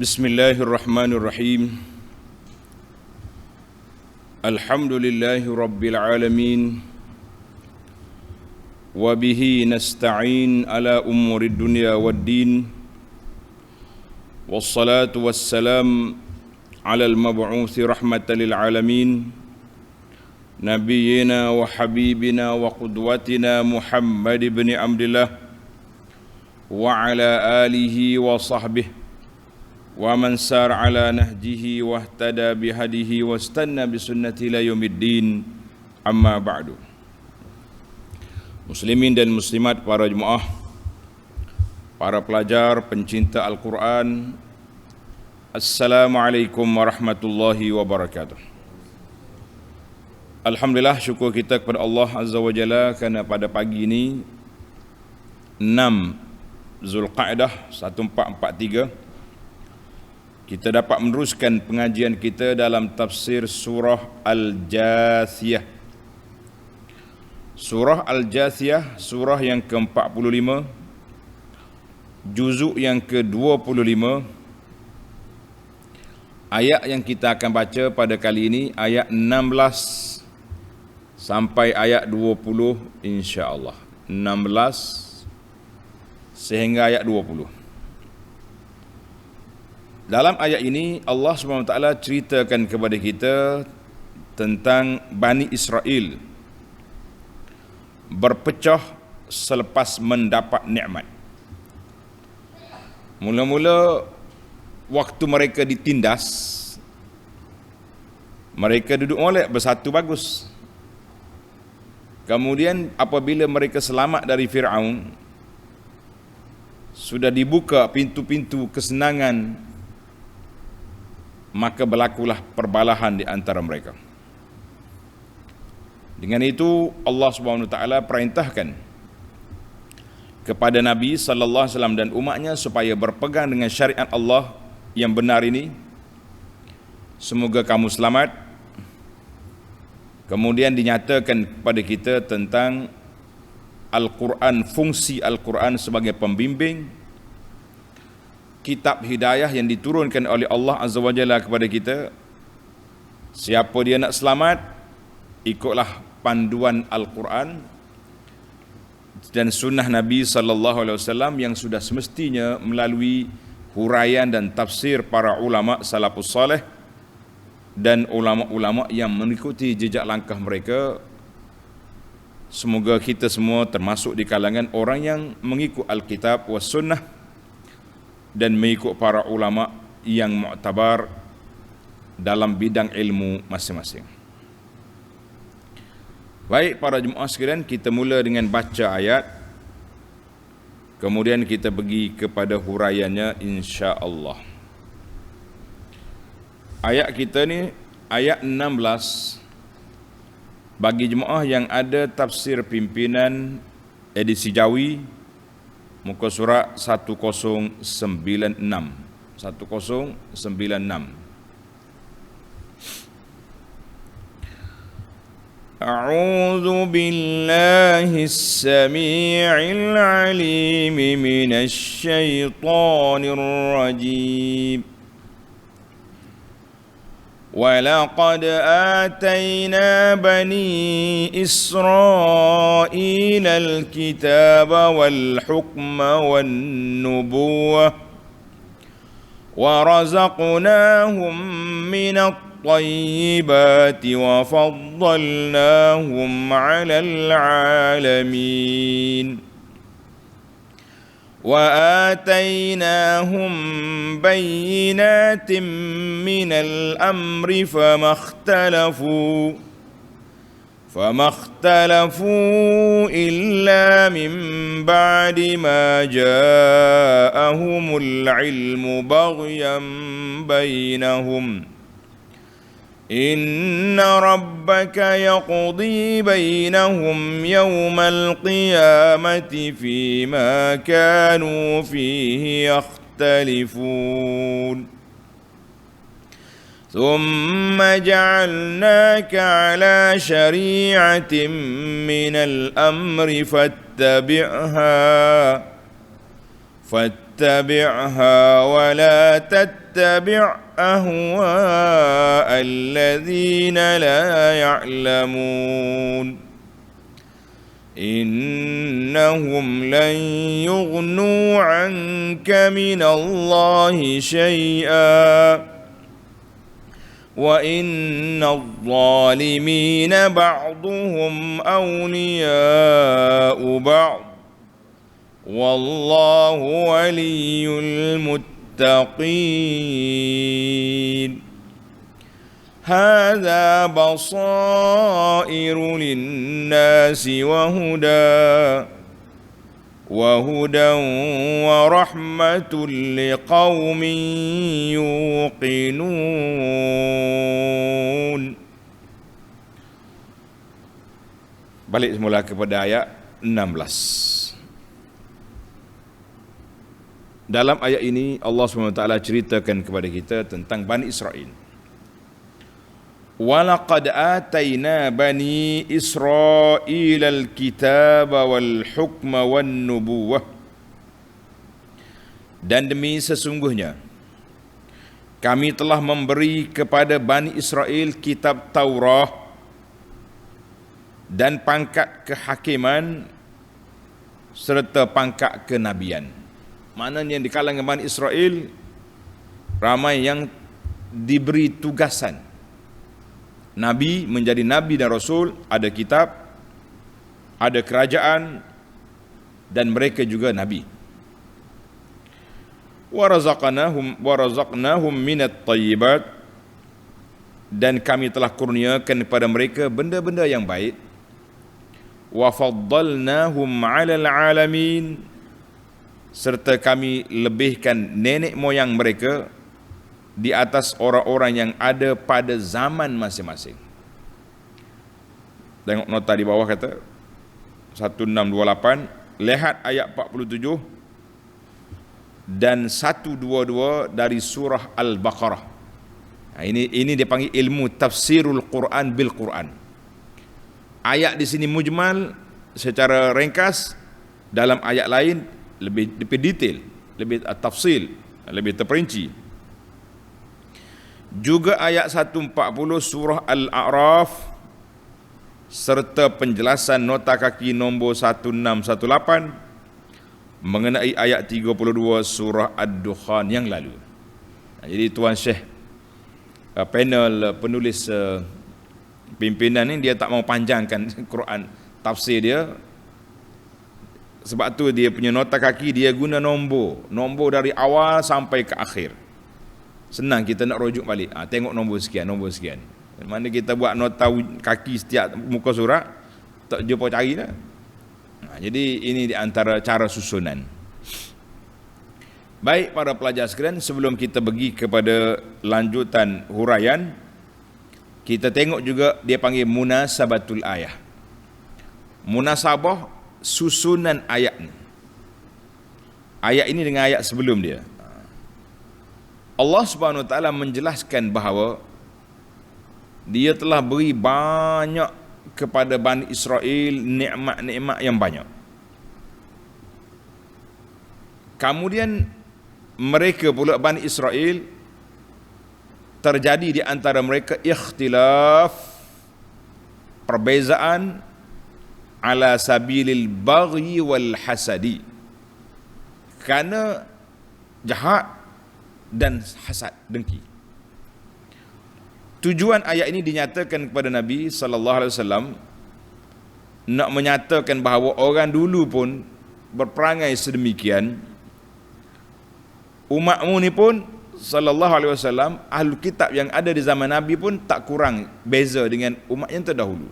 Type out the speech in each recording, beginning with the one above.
Bismillahirrahmanirrahim. Alhamdulillahi rabbil alamin. Wa bihi nasta'in ala umurid dunya waddin. Wassalatu wassalam ala al-mab'uthi rahmatan lil alamin. Nabiyyina wa habibina wa qudwatina Muhammad ibn Abdillah wa ala alihi wa sahbihi wa man sar ala nahjihi wa ihtada bihadihi wa istanna bisunnati ila yaumiddin, amma ba'du. Muslimin dan muslimat, para jemaah, para pelajar pencinta Al-Quran, Assalamualaikum warahmatullahi wabarakatuh. Alhamdulillah, syukur kita kepada Allah Azza wa Jalla kerana pada pagi ini 6 Zulqa'dah 1443 kita dapat meneruskan pengajian kita dalam tafsir surah Al-Jathiyah. Surah Al-Jathiyah, surah yang ke-45, juzuk yang ke-25. Ayat yang kita akan baca pada kali ini ayat 16 sampai ayat 20 insya-Allah. 16 sehingga ayat 20. Dalam ayat ini Allah SWT ceritakan kepada kita tentang Bani Israel berpecah selepas mendapat nikmat. Mula-mula waktu mereka ditindas, mereka duduk molek bersatu bagus. Kemudian apabila mereka selamat dari Fir'aun, sudah dibuka pintu-pintu kesenangan, maka berlakulah perbalahan di antara mereka. Dengan itu Allah SWT perintahkan kepada Nabi sallallahu alaihi wasallam dan umatnya supaya berpegang dengan syariat Allah yang benar ini. Semoga kamu selamat. Kemudian dinyatakan kepada kita tentang Al-Quran, fungsi Al-Quran sebagai pembimbing, kitab hidayah yang diturunkan oleh Allah Azza wa Jalla kepada kita. Siapa dia nak selamat, ikutlah panduan Al-Quran dan sunnah Nabi sallallahu alaihi wasallam yang sudah semestinya melalui huraian dan tafsir para ulama salafus saleh dan ulama-ulama yang mengikuti jejak langkah mereka. Semoga kita semua termasuk di kalangan orang yang mengikut Alkitab was sunnah dan mengikut para ulama yang mu'tabar dalam bidang ilmu masing-masing. Baik para jemaah sekalian, kita mula dengan baca ayat, kemudian kita pergi kepada huraiannya insya-Allah. Ayat kita ni ayat 16. Bagi jemaah yang ada tafsir pimpinan edisi Jawi, muka surat 1096. 1096. A'udzu billahis samii'il 'aliim minasy syaithaanir rajiim. وَلَقَدْ آتَيْنَا بَنِي إِسْرَائِيلَ الْكِتَابَ وَالْحُكْمَ وَالنُّبُوَّةَ وَرَزَقْنَاهُمْ مِنَ الطَّيِّبَاتِ وَفَضَّلْنَاهُمْ عَلَى الْعَالَمِينَ وآتيناهم بينات من الأمر فما اختلفوا إلا من بعد ما جاءهم العلم بغيا بينهم إن ربك يقضي بينهم يوم القيامة فيما كانوا فيه يختلفون ثم جعلناك على شريعة من الأمر فاتبعها فاتبعها ولا تتبع أهواء الذين لا يعلمون إنهم لن يغنوا عنك من الله شيئا وإن الظالمين بعضهم أولياء بعض والله ولي المتقين هذا بصائر للناس وهدى ورحمة لقوم يوقنون. Balik semula kepada ayat 16. Dalam ayat ini Allah SWT ceritakan kepada kita tentang Bani Israel. وَلَقَدْ آتَيْنَا بَنِي إِسْرَائِيلَ الْكِتَابَ وَالْحُكْمَ وَالنُّبُوَّةَ. Dan demi sesungguhnya kami telah memberi kepada Bani Israel kitab Taurah dan pangkat kehakiman serta pangkat kenabian. Maknanya di kalangan Bani Israel ramai yang diberi tugasan Nabi, menjadi Nabi dan Rasul, ada kitab, ada kerajaan, dan mereka juga Nabi. وَرَزَقْنَاهُمْ مِنَ الطَّيِّبَاتِ. Dan kami telah kurniakan kepada mereka benda-benda yang baik. وَفَضَّلْنَاهُمْ عَلَى الْعَالَمِينَ. Serta kami lebihkan nenek moyang mereka di atas orang-orang yang ada pada zaman masing-masing. Tengok nota di bawah kata 1628, lihat ayat 47 dan 122 dari surah Al-Baqarah. Nah, ini dia panggil ilmu tafsirul Quran bil Quran. Ayat di sini mujmal secara ringkas, dalam ayat lain lebih detail, lebih tafsil, lebih terperinci. Juga ayat 140 surah Al-A'raf serta penjelasan nota kaki nombor 1618 mengenai ayat 32 surah Ad-Dukhan yang lalu. Jadi Tuan Syekh panel penulis pimpinan ni dia tak mau panjangkan Quran tafsir dia. Sebab tu dia punya nota kaki dia guna nombor dari awal sampai ke akhir. Senang kita nak rujuk balik. Tengok nombor sekian. Mana kita buat nota kaki setiap muka surat, tak jumpa cari dah. Jadi ini di antara cara susunan. Baik para pelajar sekalian, sebelum kita pergi kepada lanjutan huraian, kita tengok juga dia panggil munasabatul ayah. Munasabah susunan ayat ni. Ayat ini dengan ayat sebelum dia. Allah Subhanahu Wa Taala menjelaskan bahawa dia telah beri banyak kepada Bani Israel nikmat-nikmat yang banyak. Kemudian mereka pula Bani Israel terjadi di antara mereka ikhtilaf, perbezaan ala sabilil baghi wal hasadi, kerana jahat dan hasad, dengki. Tujuan ayat ini dinyatakan kepada Nabi sallallahu alaihi wasallam nak menyatakan bahawa orang dulu pun berperangai sedemikian. Umatmu ni pun sallallahu alaihi wasallam, ahli kitab yang ada di zaman Nabi pun tak kurang beza dengan umat yang terdahulu.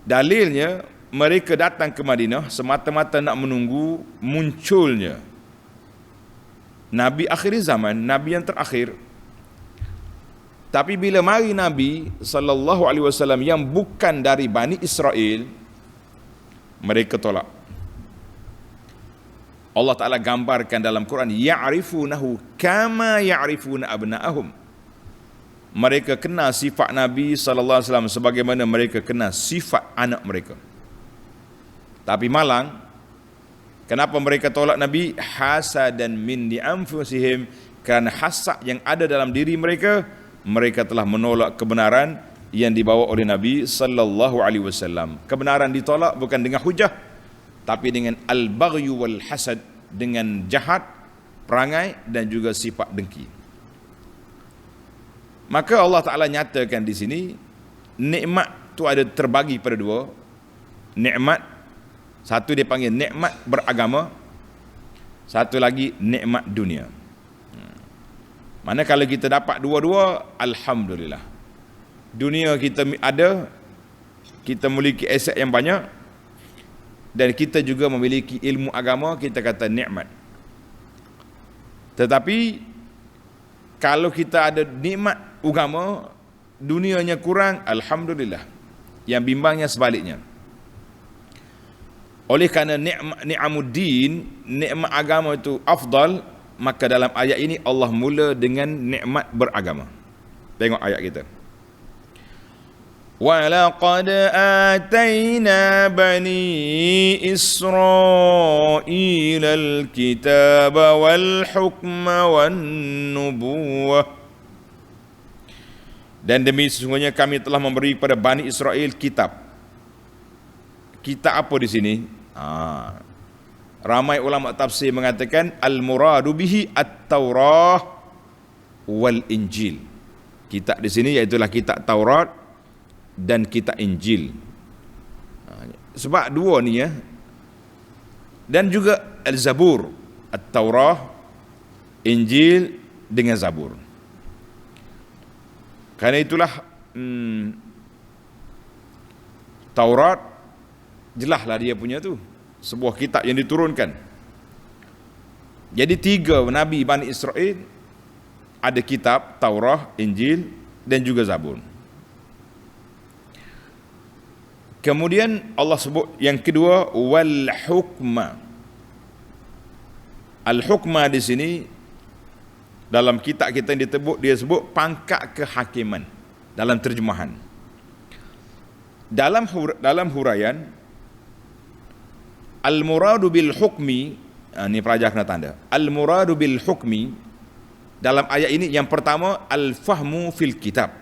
Dalilnya mereka datang ke Madinah semata-mata nak menunggu munculnya Nabi akhir zaman, Nabi yang terakhir. Tapi bila mari Nabi sallallahu alaihi wasallam yang bukan dari Bani Israel, mereka tolak. Allah Ta'ala gambarkan dalam Quran, ya'rifunahu kama ya'rifuna abna'ahum. Mereka kenal sifat Nabi sallallahu alaihi wasallam sebagaimana mereka kenal sifat anak mereka. Tapi malang, Kenapa mereka tolak Nabi? Hasadan min di anfusihim, kerana hasad yang ada dalam diri mereka, mereka telah menolak kebenaran yang dibawa oleh Nabi sallallahu alaihi wasallam. Kebenaran ditolak bukan dengan hujah, tapi dengan al-baghyu wal hasad, dengan jahat, perangai dan juga sifat dengki. Maka Allah Ta'ala nyatakan di sini, nikmat tu ada terbagi pada dua. Nikmat, satu dia panggil nikmat beragama, satu lagi nikmat dunia. Mana kalau kita dapat dua-dua, alhamdulillah. Dunia kita ada, kita memiliki aset yang banyak, dan kita juga memiliki ilmu agama, kita kata nikmat. Tetapi kalau kita ada nikmat agama, dunianya kurang, alhamdulillah. Yang bimbangnya sebaliknya. Oleh kerana ni'amuddin, nikmat agama itu afdal, maka dalam ayat ini Allah mula dengan nikmat beragama. Tengok ayat kita. وَلَقَدْ آتَيْنَا بَنِي إِسْرَائِيلَ الْكِتَابَ وَالْحُكْمَ وَالنُّبُوَّةَ. Dan demi sesungguhnya kami telah memberi kepada Bani Israel kitab. Kitab apa di sini? Ramai ulama tafsir mengatakan al-muradu bihi at-Taurah wal Injil. Kitab di sini iaitulah kitab Taurat dan kitab Injil. Sebab dua ni ya. Dan juga Al-Zabur, At-Taurah, Injil dengan Zabur. Karena itulah Taurat jelaslah dia punya tu, sebuah kitab yang diturunkan. Jadi tiga Nabi Bani Israel ada kitab Taurah, Injil dan juga Zabur. Kemudian Allah sebut yang kedua wal hukma. Al hukma di sini dalam kitab kita yang dia sebut pangkat kehakiman dalam terjemahan. Dalam huraian al muradu bil hukmi, ini pelajar kena tanda. Al muradu bil hukmi dalam ayat ini yang pertama al fahmu fil kitab.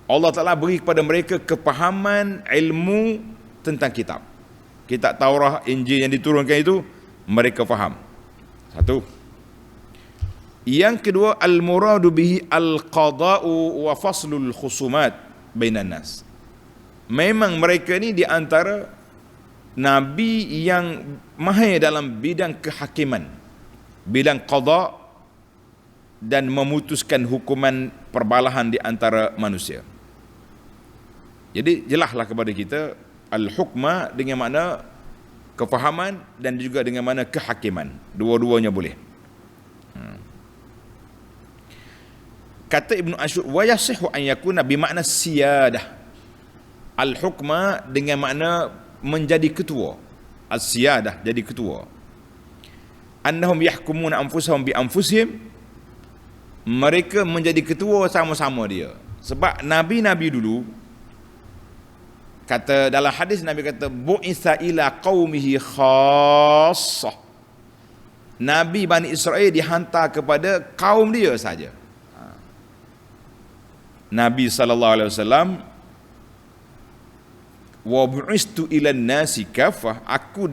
Allah Ta'ala beri kepada mereka kepahaman ilmu tentang kitab. Kitab Taurah, Injil yang diturunkan itu, mereka faham. Satu. Yang kedua, al-muradu bihi al-qada'u wa faslul khusumat bainan nas. Memang mereka ni di antara Nabi yang mahir dalam bidang kehakiman, bidang qada' dan memutuskan hukuman perbalahan di antara manusia. Jadi jelaslah kepada kita al-hukma dengan makna kefahaman dan juga dengan makna kehakiman. Dua-duanya boleh. Kata Ibnu Ashur, wa yasihhu an yakuna bi makna siyadah. Al-hukma dengan makna menjadi ketua. As-siyadah, jadi ketua. Annahum yahkumuna anfusahum bi anfusihim. Mereka menjadi ketua sama-sama dia. Sebab nabi-nabi dulu, kata dalam hadis Nabi kata bu'itsa ila qaumihi khassah. Nabi Bani Israel dihantar kepada kaum dia saja. Nabi sallallahu alaihi wasallam, wa bu'istu ila nasi kafah, aku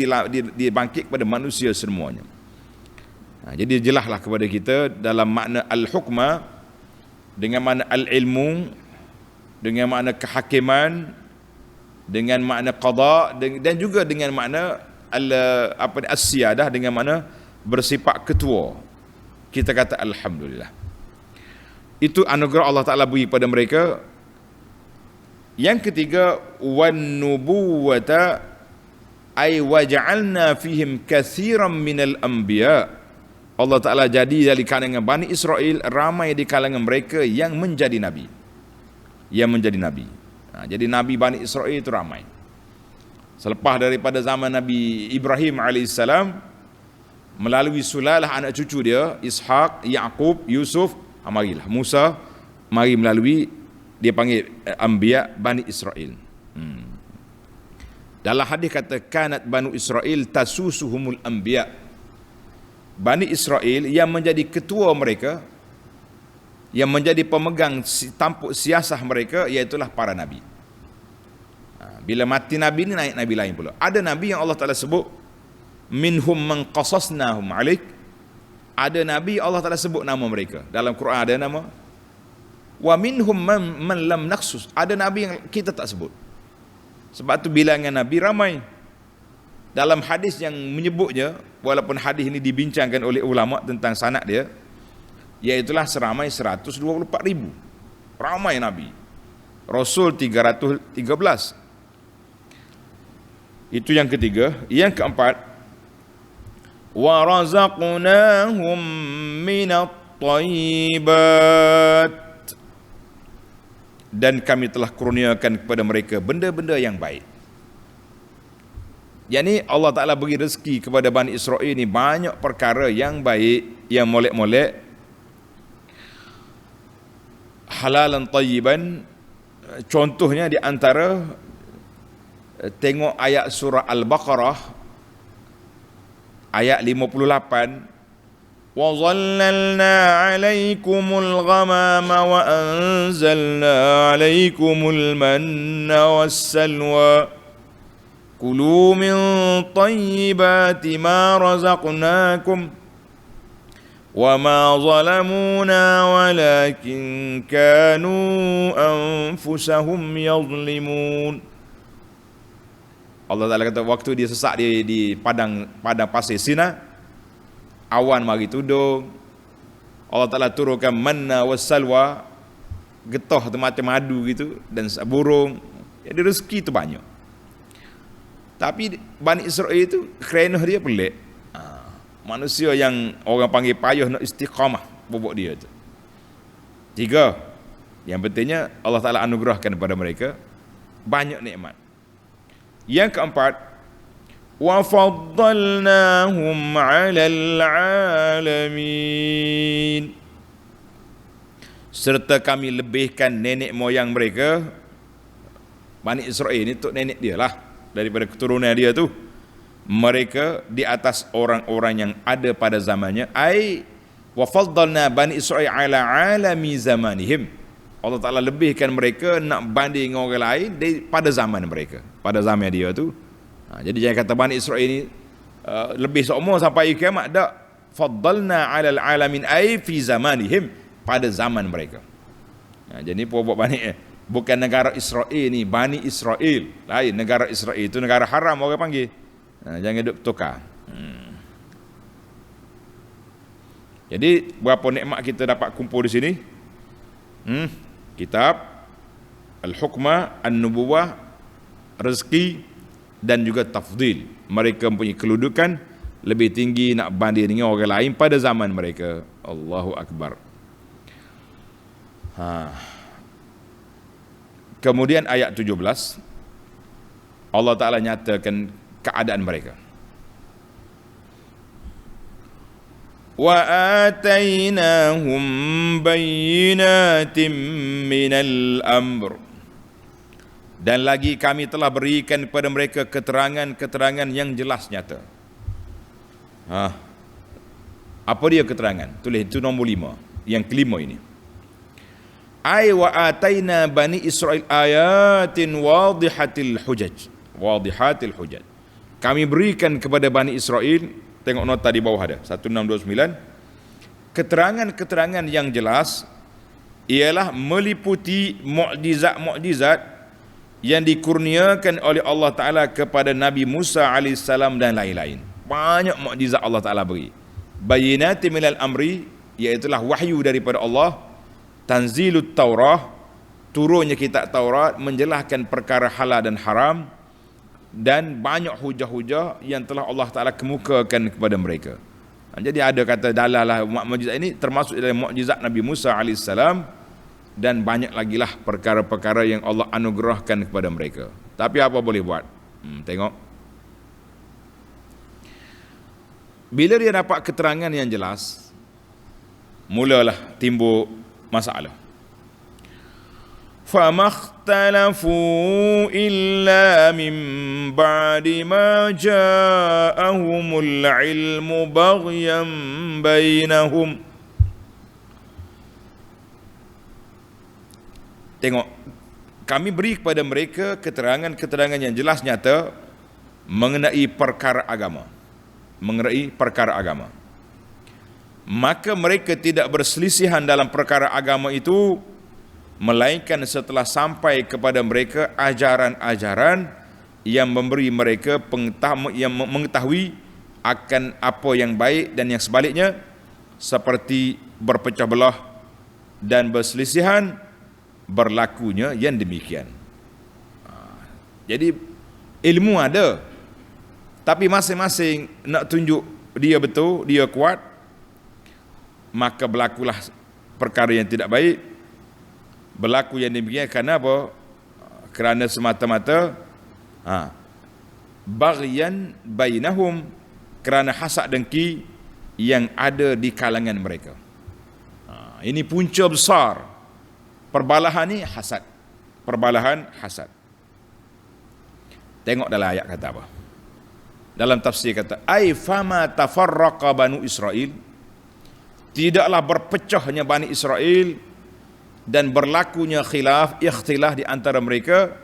dibangkit kepada manusia semuanya. Jadi jelaslah kepada kita dalam makna al-hukma dengan makna al-ilmu, dengan makna kehakiman, dengan makna qada dan juga dengan makna as-siyadah dengan makna bersifat ketua. Kita kata alhamdulillah. Itu anugerah Allah Ta'ala beri kepada mereka. Yang ketiga, wan nubuwata ay waja'alna fihim katsiran minal anbiya. Allah Ta'ala jadi dari kalangan Bani Israel ramai di kalangan mereka yang menjadi nabi. Jadi Nabi Bani Israel itu ramai. Selepas daripada zaman Nabi Ibrahim AS, melalui sulalah anak cucu dia, Ishaq, Yaqub, Yusuf, marilah Musa, mari melalui, dia panggil Anbiya Bani Israel. Dalam hadis kata kanat Banu Israel tasusuhumul anbiya. Bani Israel yang menjadi ketua mereka, yang menjadi pemegang tampuk siasah mereka, iaitulah para nabi. Bila mati nabi ni naik nabi lain pula. Ada nabi yang Allah Taala sebut minhum man qasasnahum alaik. Ada nabi Allah Taala sebut nama mereka. Dalam Quran ada nama. Wa minhum man lam naqsus. Ada nabi yang kita tak sebut. Sebab tu bilangan nabi ramai. Dalam hadis yang menyebutnya, walaupun hadis ini dibincangkan oleh ulama tentang sanad dia, iaitulah seramai 124,000. Ramai nabi. Rasul 313. Itu yang ketiga. Yang keempat, wa razaqnahum minat thayyibat, dan kami telah kurniakan kepada mereka benda-benda yang baik. Yani Allah Ta'ala beri rezeki kepada Bani Israel ni banyak perkara yang baik, yang molek-molek, halalan tayyiban. Contohnya di antara, tengok ayat surah Al-Baqarah ayat 58, wa zallalna 'alaikumul ghamama wa anzalna 'alaikumul manna wassalwa kulu min tayyibati ma razaqnakum wa ma zalamuna walakin kanu anfusahum yazlimun. Allah Ta'ala kata waktu dia sesak di padang pasir Sina, awan mari tudung, Allah Ta'ala turunkan manna wassalwa, getah macam madu gitu, dan burung. Jadi rezeki tu banyak. Tapi Bani Israel itu kerana dia pelik. Manusia yang orang panggil payah nak istiqamah bobok dia tu. Tiga, yang pentingnya Allah Ta'ala anugerahkan kepada mereka banyak nikmat. Yang keempat, wa faddalnahum 'alal 'alamin, serta kami lebihkan nenek moyang mereka. Bani Israel ni tok nenek dia lah, daripada keturunan dia tu, mereka di atas orang-orang yang ada pada zamannya. Ai wa faddalna Bani Israel 'ala 'alami zamanihim. Allah Ta'ala lebihkan mereka nak banding orang lain pada zaman mereka, pada zaman dia tu. Jadi jangan kata Bani Israel ni lebih seumur sampai kiamat. Tak. Faddalna 'alal 'alamin ai fi zamanihim, pada zaman mereka. Jadi buat Bani, bukan negara Israel ni, Bani Israel lain. Negara Israel itu negara haram orang panggil. Jangan duk tukar. Jadi berapa nikmat kita dapat kumpul di sini. Kitab, Al-Hukmah, An-Nubuwah, rezeki, dan juga tafdil. Mereka mempunyai kedudukan lebih tinggi nak banding dengan orang lain pada zaman mereka. Allahu Akbar. Kemudian ayat 17, Allah Ta'ala nyatakan keadaan mereka. Wa atainahum bayyinatin minal amr, dan lagi kami telah berikan kepada mereka keterangan-keterangan yang jelas nyata. Apa dia keterangan? Tulis itu nombor 5, yang kelima ini. Ai wa ataina bani Israil ayatin wadihatil hujaj. Wadihatil hujaj. Kami berikan kepada Bani Israel, tengok nota di bawah ada 1629, keterangan-keterangan yang jelas, ialah meliputi mukjizat-mukjizat yang dikurniakan oleh Allah Ta'ala kepada Nabi Musa AS dan lain-lain. Banyak mukjizat Allah Ta'ala beri. Bayinati minal amri, iaitulah wahyu daripada Allah. Tanzilut Taurah, turunnya kitab Taurat menjelaskan perkara halal dan haram, dan banyak hujah-hujah yang telah Allah Ta'ala kemukakan kepada mereka. Jadi ada kata dalalah mukjizat ini termasuk dalam mukjizat Nabi Musa AS, dan banyak lagi lah perkara-perkara yang Allah anugerahkan kepada mereka. Tapi apa boleh buat? Tengok, bila dia dapat keterangan yang jelas, mulalah timbul masalah. فَمَا اخْتَلَفُوا إِلَّا مِنْ بَعْدِ مَا جَاءَهُمُ الْعِلْمُ بَغْيًا بَيْنَهُمْ. Tengok, kami beri kepada mereka keterangan-keterangan yang jelas nyata mengenai perkara agama. Maka mereka tidak berselisihan dalam perkara agama itu, melainkan setelah sampai kepada mereka ajaran-ajaran yang memberi mereka yang mengetahui akan apa yang baik dan yang sebaliknya, seperti berpecah belah dan berselisihan berlakunya yang demikian. Jadi ilmu ada, tapi masing-masing nak tunjuk dia betul, dia kuat, maka berlakulah perkara yang tidak baik. Berlaku yang demikian kerana apa? Kerana semata-mata baghyan bainahum, kerana hasad dengki yang ada di kalangan mereka. Ini punca besar perbalahan ni, hasad. Perbalahan hasad. Tengok dalam ayat kata apa? Dalam tafsir kata, ai fama tafarraqa banu Israel, tidaklah berpecahnya Bani Israel dan berlakunya ikhtilaf di antara mereka,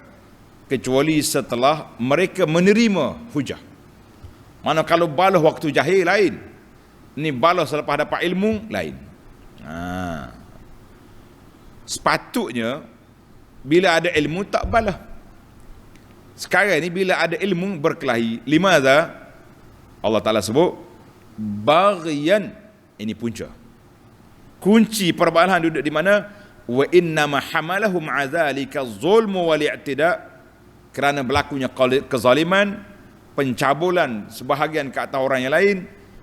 kecuali setelah mereka menerima hujah. Mana kalau balas waktu jahil lain, ni balas selepas dapat ilmu lain. Sepatutnya bila ada ilmu tak balas. Sekarang ni bila ada ilmu berkelahi. Limadha? Allah Ta'ala sebut baghyan. Ini punca. Kunci perbalahan duduk di mana? Wa innama hamalahum adzalika zulmu wal i'tida, kerana berlakunya kezaliman, pencabulan sebahagian ke atas orang yang lain,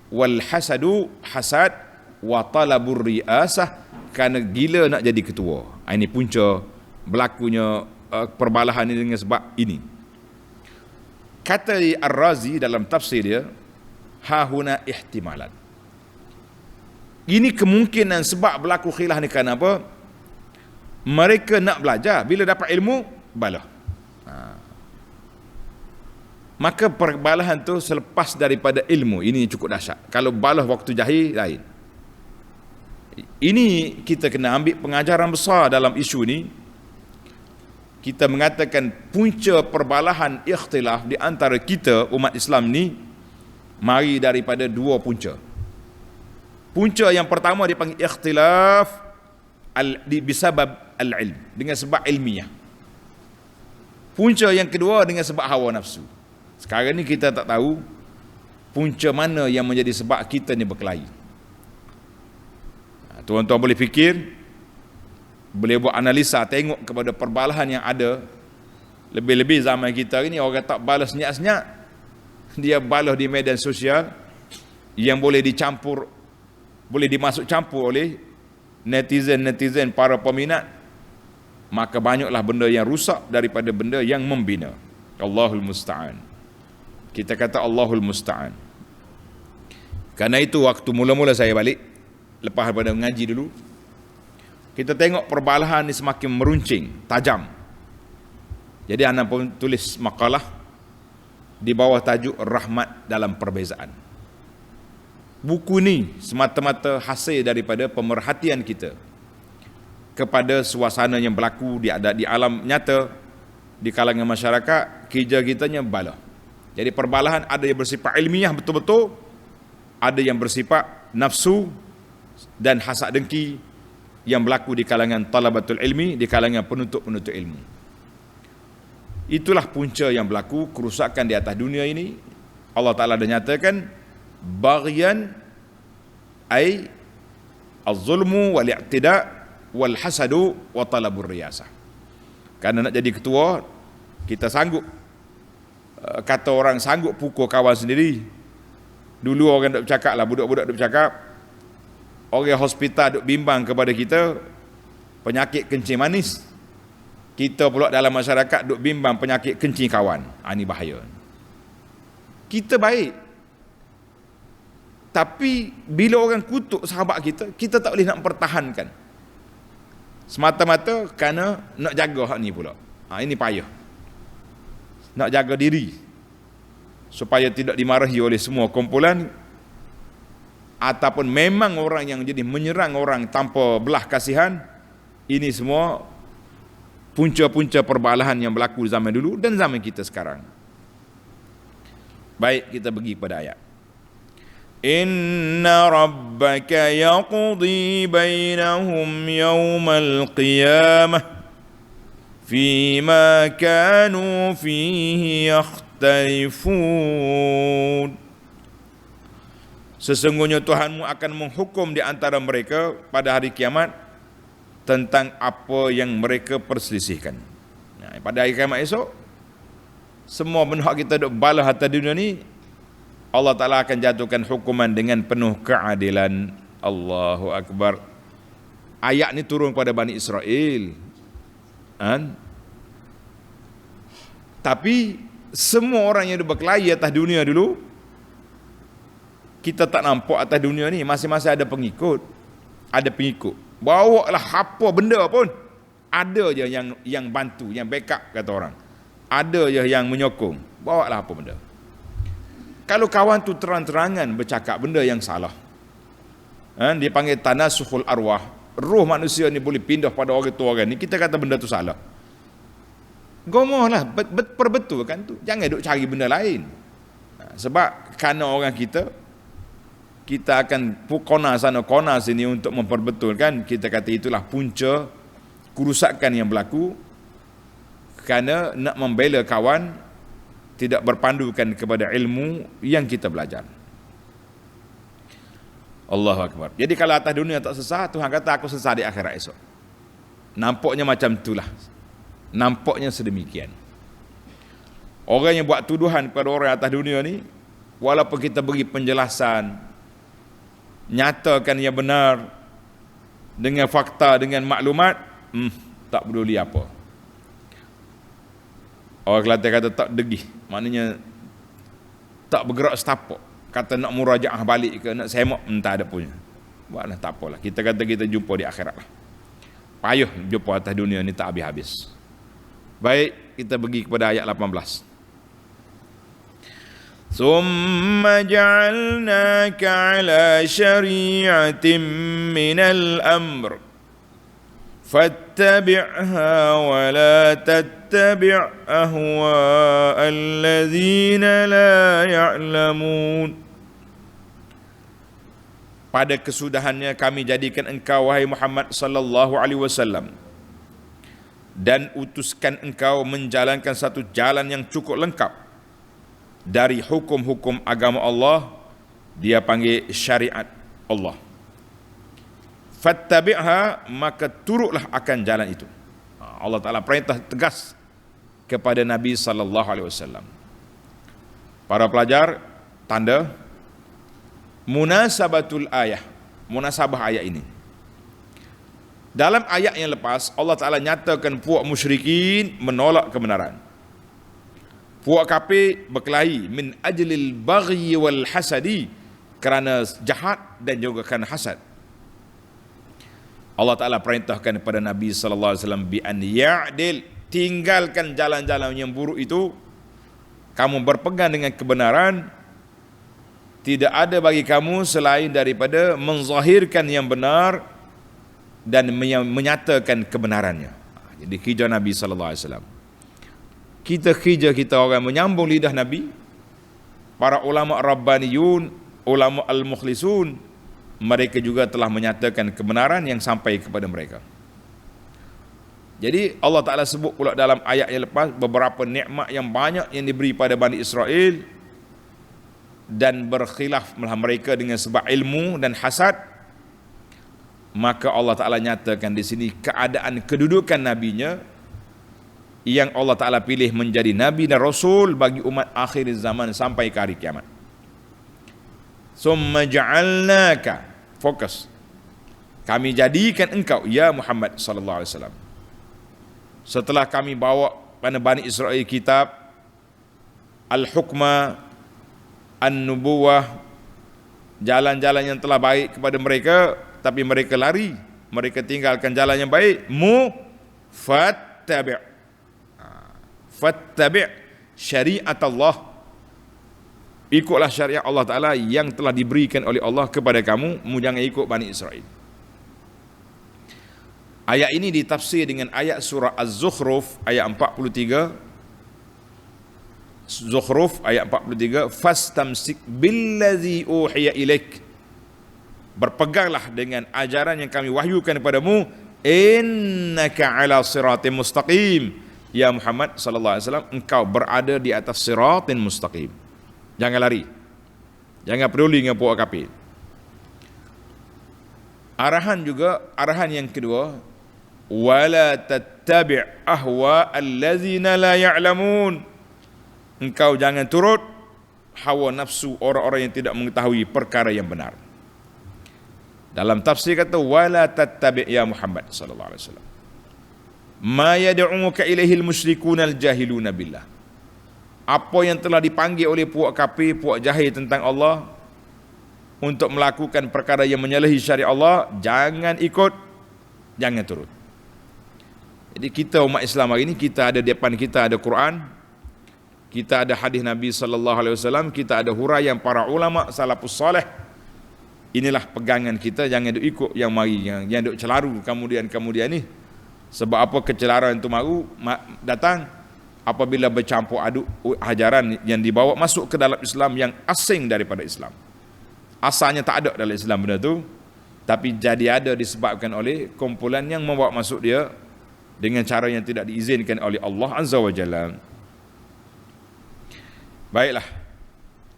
wal hasadu, hasad, wa talabur riasah, kerana gila nak jadi ketua. Ini punca berlakunya perbalahan ini dengan sebab ini. Kata Ar-Razi dalam tafsir dia, hahuna ihtimalan. Ini kemungkinan sebab berlaku khilaf ni kerana apa? Mereka nak belajar, bila dapat ilmu balah. Maka perbalahan tu selepas daripada ilmu. Ini cukup dahsyat. Kalau balah waktu jahil lain. Ini kita kena ambil pengajaran besar dalam isu ni. Kita mengatakan punca perbalahan ikhtilaf di antara kita umat Islam ni mari daripada dua punca. Punca yang pertama dipanggil ikhtilaf bisabab al-ilm, dengan sebab ilmiah. Punca yang kedua dengan sebab hawa nafsu. Sekarang ni kita tak tahu punca mana yang menjadi sebab kita ni berkelahi. Tuan-tuan boleh fikir, boleh buat analisa, tengok kepada perbalahan yang ada. Lebih-lebih zaman kita ni orang tak balas senyap-senyap, dia balas di media sosial yang boleh dicampur, boleh dimasuk campur oleh netizen para peminat. Maka banyaklah benda yang rusak daripada benda yang membina. Allahul musta'an. Kita kata Allahul musta'an. Karena itu waktu mula-mula saya balik, lepas daripada mengaji dulu, kita tengok perbalahan ni semakin meruncing, tajam. Jadi anak pun tulis makalah di bawah tajuk Rahmat dalam Perbezaan. Buku ni semata-mata hasil daripada pemerhatian kita kepada suasana yang berlaku di alam nyata, di kalangan masyarakat. Kerja kitanya balah. Jadi perbalahan ada yang bersifat ilmiah betul-betul, ada yang bersifat nafsu dan hasad dengki yang berlaku di kalangan talabatul ilmi, di kalangan penuntut-penuntut ilmu. Itulah punca yang berlaku kerusakan di atas dunia ini. Allah Ta'ala dah nyatakan baghyan ay az-zulmu wal i'tida wal hasadu wa talabur riyasah. Kerana nak jadi ketua, kita sanggup, kata orang sanggup pukul kawan sendiri. Dulu orang duk bercakap lah, budak-budak duk bercakap, orang hospital duk bimbang kepada kita penyakit kencing manis. Kita pula dalam masyarakat duk bimbang penyakit kencing kawan. Ini bahaya. Kita baik, tapi bila orang kutuk sahabat kita, kita tak boleh nak mempertahankan. Semata-mata kerana nak jaga hak ni pula. Ini payah. Nak jaga diri supaya tidak dimarahi oleh semua kumpulan, ataupun memang orang yang jadi menyerang orang tanpa belah kasihan. Ini semua punca-punca perbalahan yang berlaku zaman dulu dan zaman kita sekarang. Baik, kita pergi pada ayat. Inna rabbaka yaqdi bainahum yawmal qiyamah fima kanu fihi yakhtalifun. Sesungguhnya Tuhanmu akan menghukum di antara mereka pada hari kiamat tentang apa yang mereka perselisihkan. Pada hari kiamat esok, semua benda kita duk balas atas dunia ni, Allah Ta'ala akan jatuhkan hukuman dengan penuh keadilan. Allahu Akbar. Ayat ni turun pada Bani Israel. Tapi semua orang yang berkelahi atas dunia dulu, kita tak nampak atas dunia ni, masing-masing ada pengikut. Ada pengikut. Bawa lah apa benda pun, ada je yang bantu, yang backup kata orang. Ada je yang menyokong. Bawa lah apa benda. Kalau kawan tu terang-terangan bercakap benda yang salah, dia panggil tanasukhul arwah, roh manusia ni boleh pindah pada orang tu orang ni, kita kata benda tu salah, gomohlah, perbetulkan tu. Jangan duk cari benda lain. Sebab kerana orang kita akan kona sana kona sini untuk memperbetulkan. Kita kata itulah punca kerusakan yang berlaku kerana nak membela kawan tidak berpandukan kepada ilmu yang kita belajar. Allahu Akbar. Jadi kalau atas dunia tak sesat, Tuhan kata aku sesat di akhirat esok. Nampaknya macam itulah. Nampaknya sedemikian. Orang yang buat tuduhan kepada orang atas dunia ni, walaupun kita beri penjelasan, nyatakan yang benar dengan fakta, dengan maklumat, tak peduli apa. Orang Kelantan kata tak degih, maknanya tak bergerak setapak. Kata nak murajaah balik ke, nak semak, tak ada punya. Buatlah, tak apalah. Kita kata kita jumpa di akhirat lah. Payah jumpa atas dunia ni tak habis-habis. Baik, kita pergi kepada ayat 18. Thumma ja'alnaka ala syari'atin minal amr fattabi'ha wa la tattabi' ahwa alladhina la ya'lamun. Pada kesudahannya kami jadikan engkau wahai Muhammad sallallahu alaihi wasallam dan utuskan engkau menjalankan satu jalan yang cukup lengkap dari hukum-hukum agama Allah. Dia panggil syariat Allah. Fattabi'ha, maka turutlah akan jalan itu. Allah Ta'ala perintah tegas kepada Nabi sallallahu alaihi wasallam. Para pelajar, tanda munasabatul ayah, munasabah ayat ini. Dalam ayat yang lepas, Allah Ta'ala nyatakan puak musyrikin menolak kebenaran. Puak kafir berkelahi min ajlil baghi wal hasadi, kerana jahat dan juga kerana hasad. Allah Ta'ala perintahkan kepada Nabi sallallahu alaihi wasallam bi an ya'dil, tinggalkan jalan-jalan yang buruk itu, kamu berpegang dengan kebenaran. Tidak ada bagi kamu selain daripada menzahirkan yang benar dan menyatakan kebenarannya. Jadi kerja Nabi sallallahu alaihi wasallam. Kita orang menyambung lidah Nabi. Para ulama rabbaniyun, ulama al-mukhlisun, mereka juga telah menyatakan kebenaran yang sampai kepada mereka. Jadi Allah Ta'ala sebut pula dalam ayat yang lepas beberapa nikmat yang banyak yang diberi pada Bani Israel, dan berkhilaf mereka dengan sebab ilmu dan hasad. Maka Allah Ta'ala nyatakan di sini keadaan kedudukan nabinya yang Allah Ta'ala pilih menjadi nabi dan rasul bagi umat akhir zaman sampai ke hari kiamat. Summa ja'alnaka, fokus, kami jadikan engkau ya Muhammad sallallahu alaihi wasallam. Setelah kami bawa pada Bani Israel kitab, al-hukma, an-nubuwah, jalan-jalan yang telah baik kepada mereka, tapi mereka lari mereka tinggalkan jalan yang baik, fattabi'. Fattabi' syariat Allah. Ikutlah syariat Allah Ta'ala yang telah diberikan oleh Allah kepada kamu, jangan ikut Bani Israel. Ayat ini ditafsir dengan ayat surah Az-Zukhruf ayat 43. Zukhruf ayat 43, fastamsik billazi uhiya ilaik. Berpeganglah dengan ajaran yang kami wahyukan kepadamu, innaka ala siratim mustaqim. Ya Muhammad sallallahu alaihi wasallam, engkau berada di atas siratin mustaqim. Jangan lari. Jangan peduli dengan puak kafir. Arahan yang kedua, wala tattabi' ahwa allazina la ya'lamun. Engkau jangan turut hawa nafsu orang-orang yang tidak mengetahui perkara yang benar. Dalam tafsir kata wala tattabi' ya Muhammad sallallahu alaihi wasallam ma yad'uka ilaihil musyrikuna al-jahiluna billah. Apa yang telah dipanggil oleh puak kafir, puak jahil tentang Allah untuk melakukan perkara yang menyalahi syariat Allah, jangan ikut, jangan turut. Jadi kita umat Islam hari ini, kita ada depan kita ada Quran, kita ada hadis Nabi sallallahu alaihi wasallam, kita ada huraian para ulama salafus saleh. Inilah pegangan kita, jangan duk ikut yang mari yang duk celaru kemudian ni. Sebab apa kecelaruan itu datang apabila bercampur aduk ajaran yang dibawa masuk ke dalam Islam yang asing daripada Islam. Asalnya tak ada dalam Islam benda tu, tapi jadi ada disebabkan oleh kumpulan yang membawa masuk dia dengan cara yang tidak diizinkan oleh Allah Azza wa Jalla. Baiklah,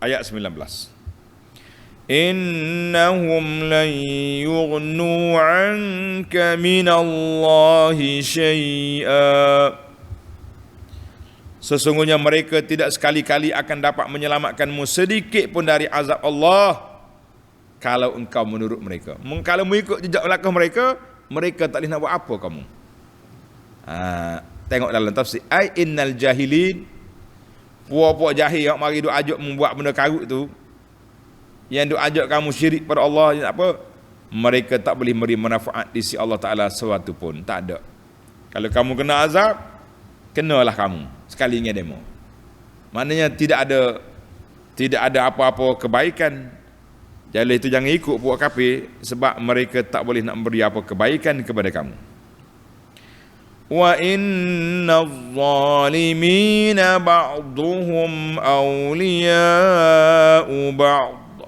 ayat 19. Innahum lan yughnu 'anka minallahi syai'a. Sesungguhnya mereka tidak sekali-kali akan dapat menyelamatkanmu sedikit pun dari azab Allah kalau engkau menurut mereka. Kalau mengikut jejak belakang mereka, mereka tak boleh nak buat apa kamu. Tengok dalam tafsir, ai innal jahilin, puak-puak jahil yang mari duk ajak membuat benda karut tu, yang duk ajak kamu syirik pada Allah, apa, mereka tak boleh memberi manfaat di sisi Allah Ta'ala sesuatu pun, tak ada. Kalau kamu kena azab, kenalah kamu sekali dengan demo. Maknanya tidak ada apa-apa kebaikan. Jadi itu jangan ikut puak kafir, sebab mereka tak boleh nak memberi apa kebaikan kepada kamu. Wa inna adh-dhalimina ba'duhum awliya'u ba'd.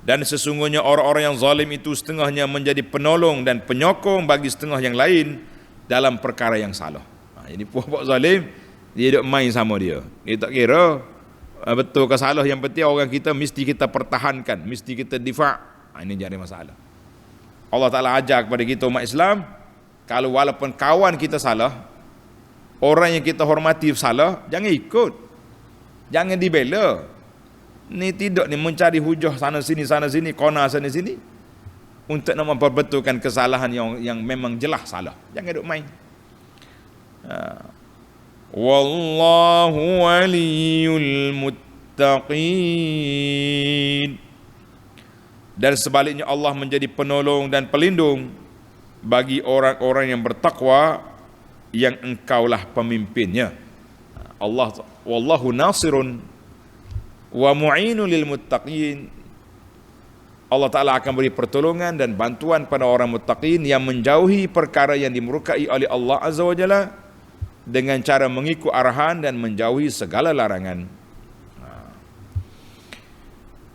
Dan sesungguhnya orang-orang yang zalim itu setengahnya menjadi penolong dan penyokong bagi setengah yang lain dalam perkara yang salah. Jadi puak-puak zalim, dia duk main sama dia. Dia tak kira betul ke salah, yang penting orang kita mesti kita pertahankan, mesti kita difa'. Ini jadi masalah. Allah Ta'ala ajar kepada kita umat Islam, kalau walaupun kawan kita salah, orang yang kita hormati salah, jangan ikut, jangan dibela. Ni tidak ni mencari hujah sana sini, kona sana sini untuk nak memperbetulkan kesalahan yang memang jelas salah. Jangan duk main. Wallahu waliyul muttaqin. Dan sebaliknya Allah menjadi penolong dan pelindung bagi orang-orang yang bertakwa, yang engkaulah pemimpinnya. Allah wallahu nasirun wa mu'inun lil muttaqin. Allah Ta'ala akan beri pertolongan dan bantuan pada orang muttaqin yang menjauhi perkara yang dimurkai oleh Allah Azza wa Jalla dengan cara mengikut arahan dan menjauhi segala larangan.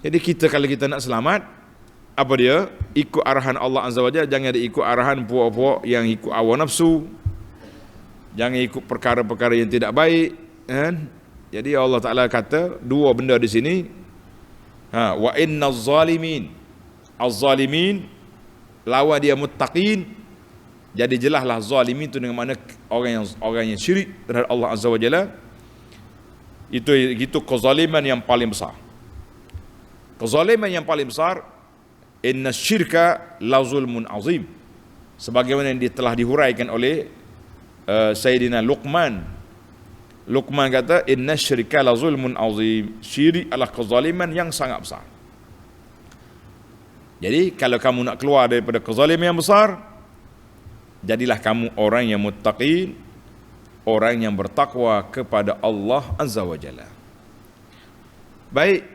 Jadi kita kalau kita nak selamat, apa dia? Ikut arahan Allah Azza wa Jalla, jangan ikut arahan puak-puak yang ikut hawa nafsu. Jangan ikut perkara-perkara yang tidak baik, kan? Jadi Allah Ta'ala kata dua benda di sini. Wa inna zalimin, az-zalimin lawan dia muttaqin. Jadi jelaslah zalimin itu dengan makna orang yang syirik terhadap Allah Azza wa Jalla. Itu kezaliman yang paling besar. Kezaliman yang paling besar, inna syirka la zulmun azim. Sebagaimana yang telah dihuraikan oleh Sayyidina Luqman. Luqman kata, inna syirka la zulmun azim. Syirik adalah kezaliman yang sangat besar. Jadi kalau kamu nak keluar daripada kezaliman yang besar, jadilah kamu orang yang muttaqin, orang yang bertakwa kepada Allah Azza wa Jalla. Baik,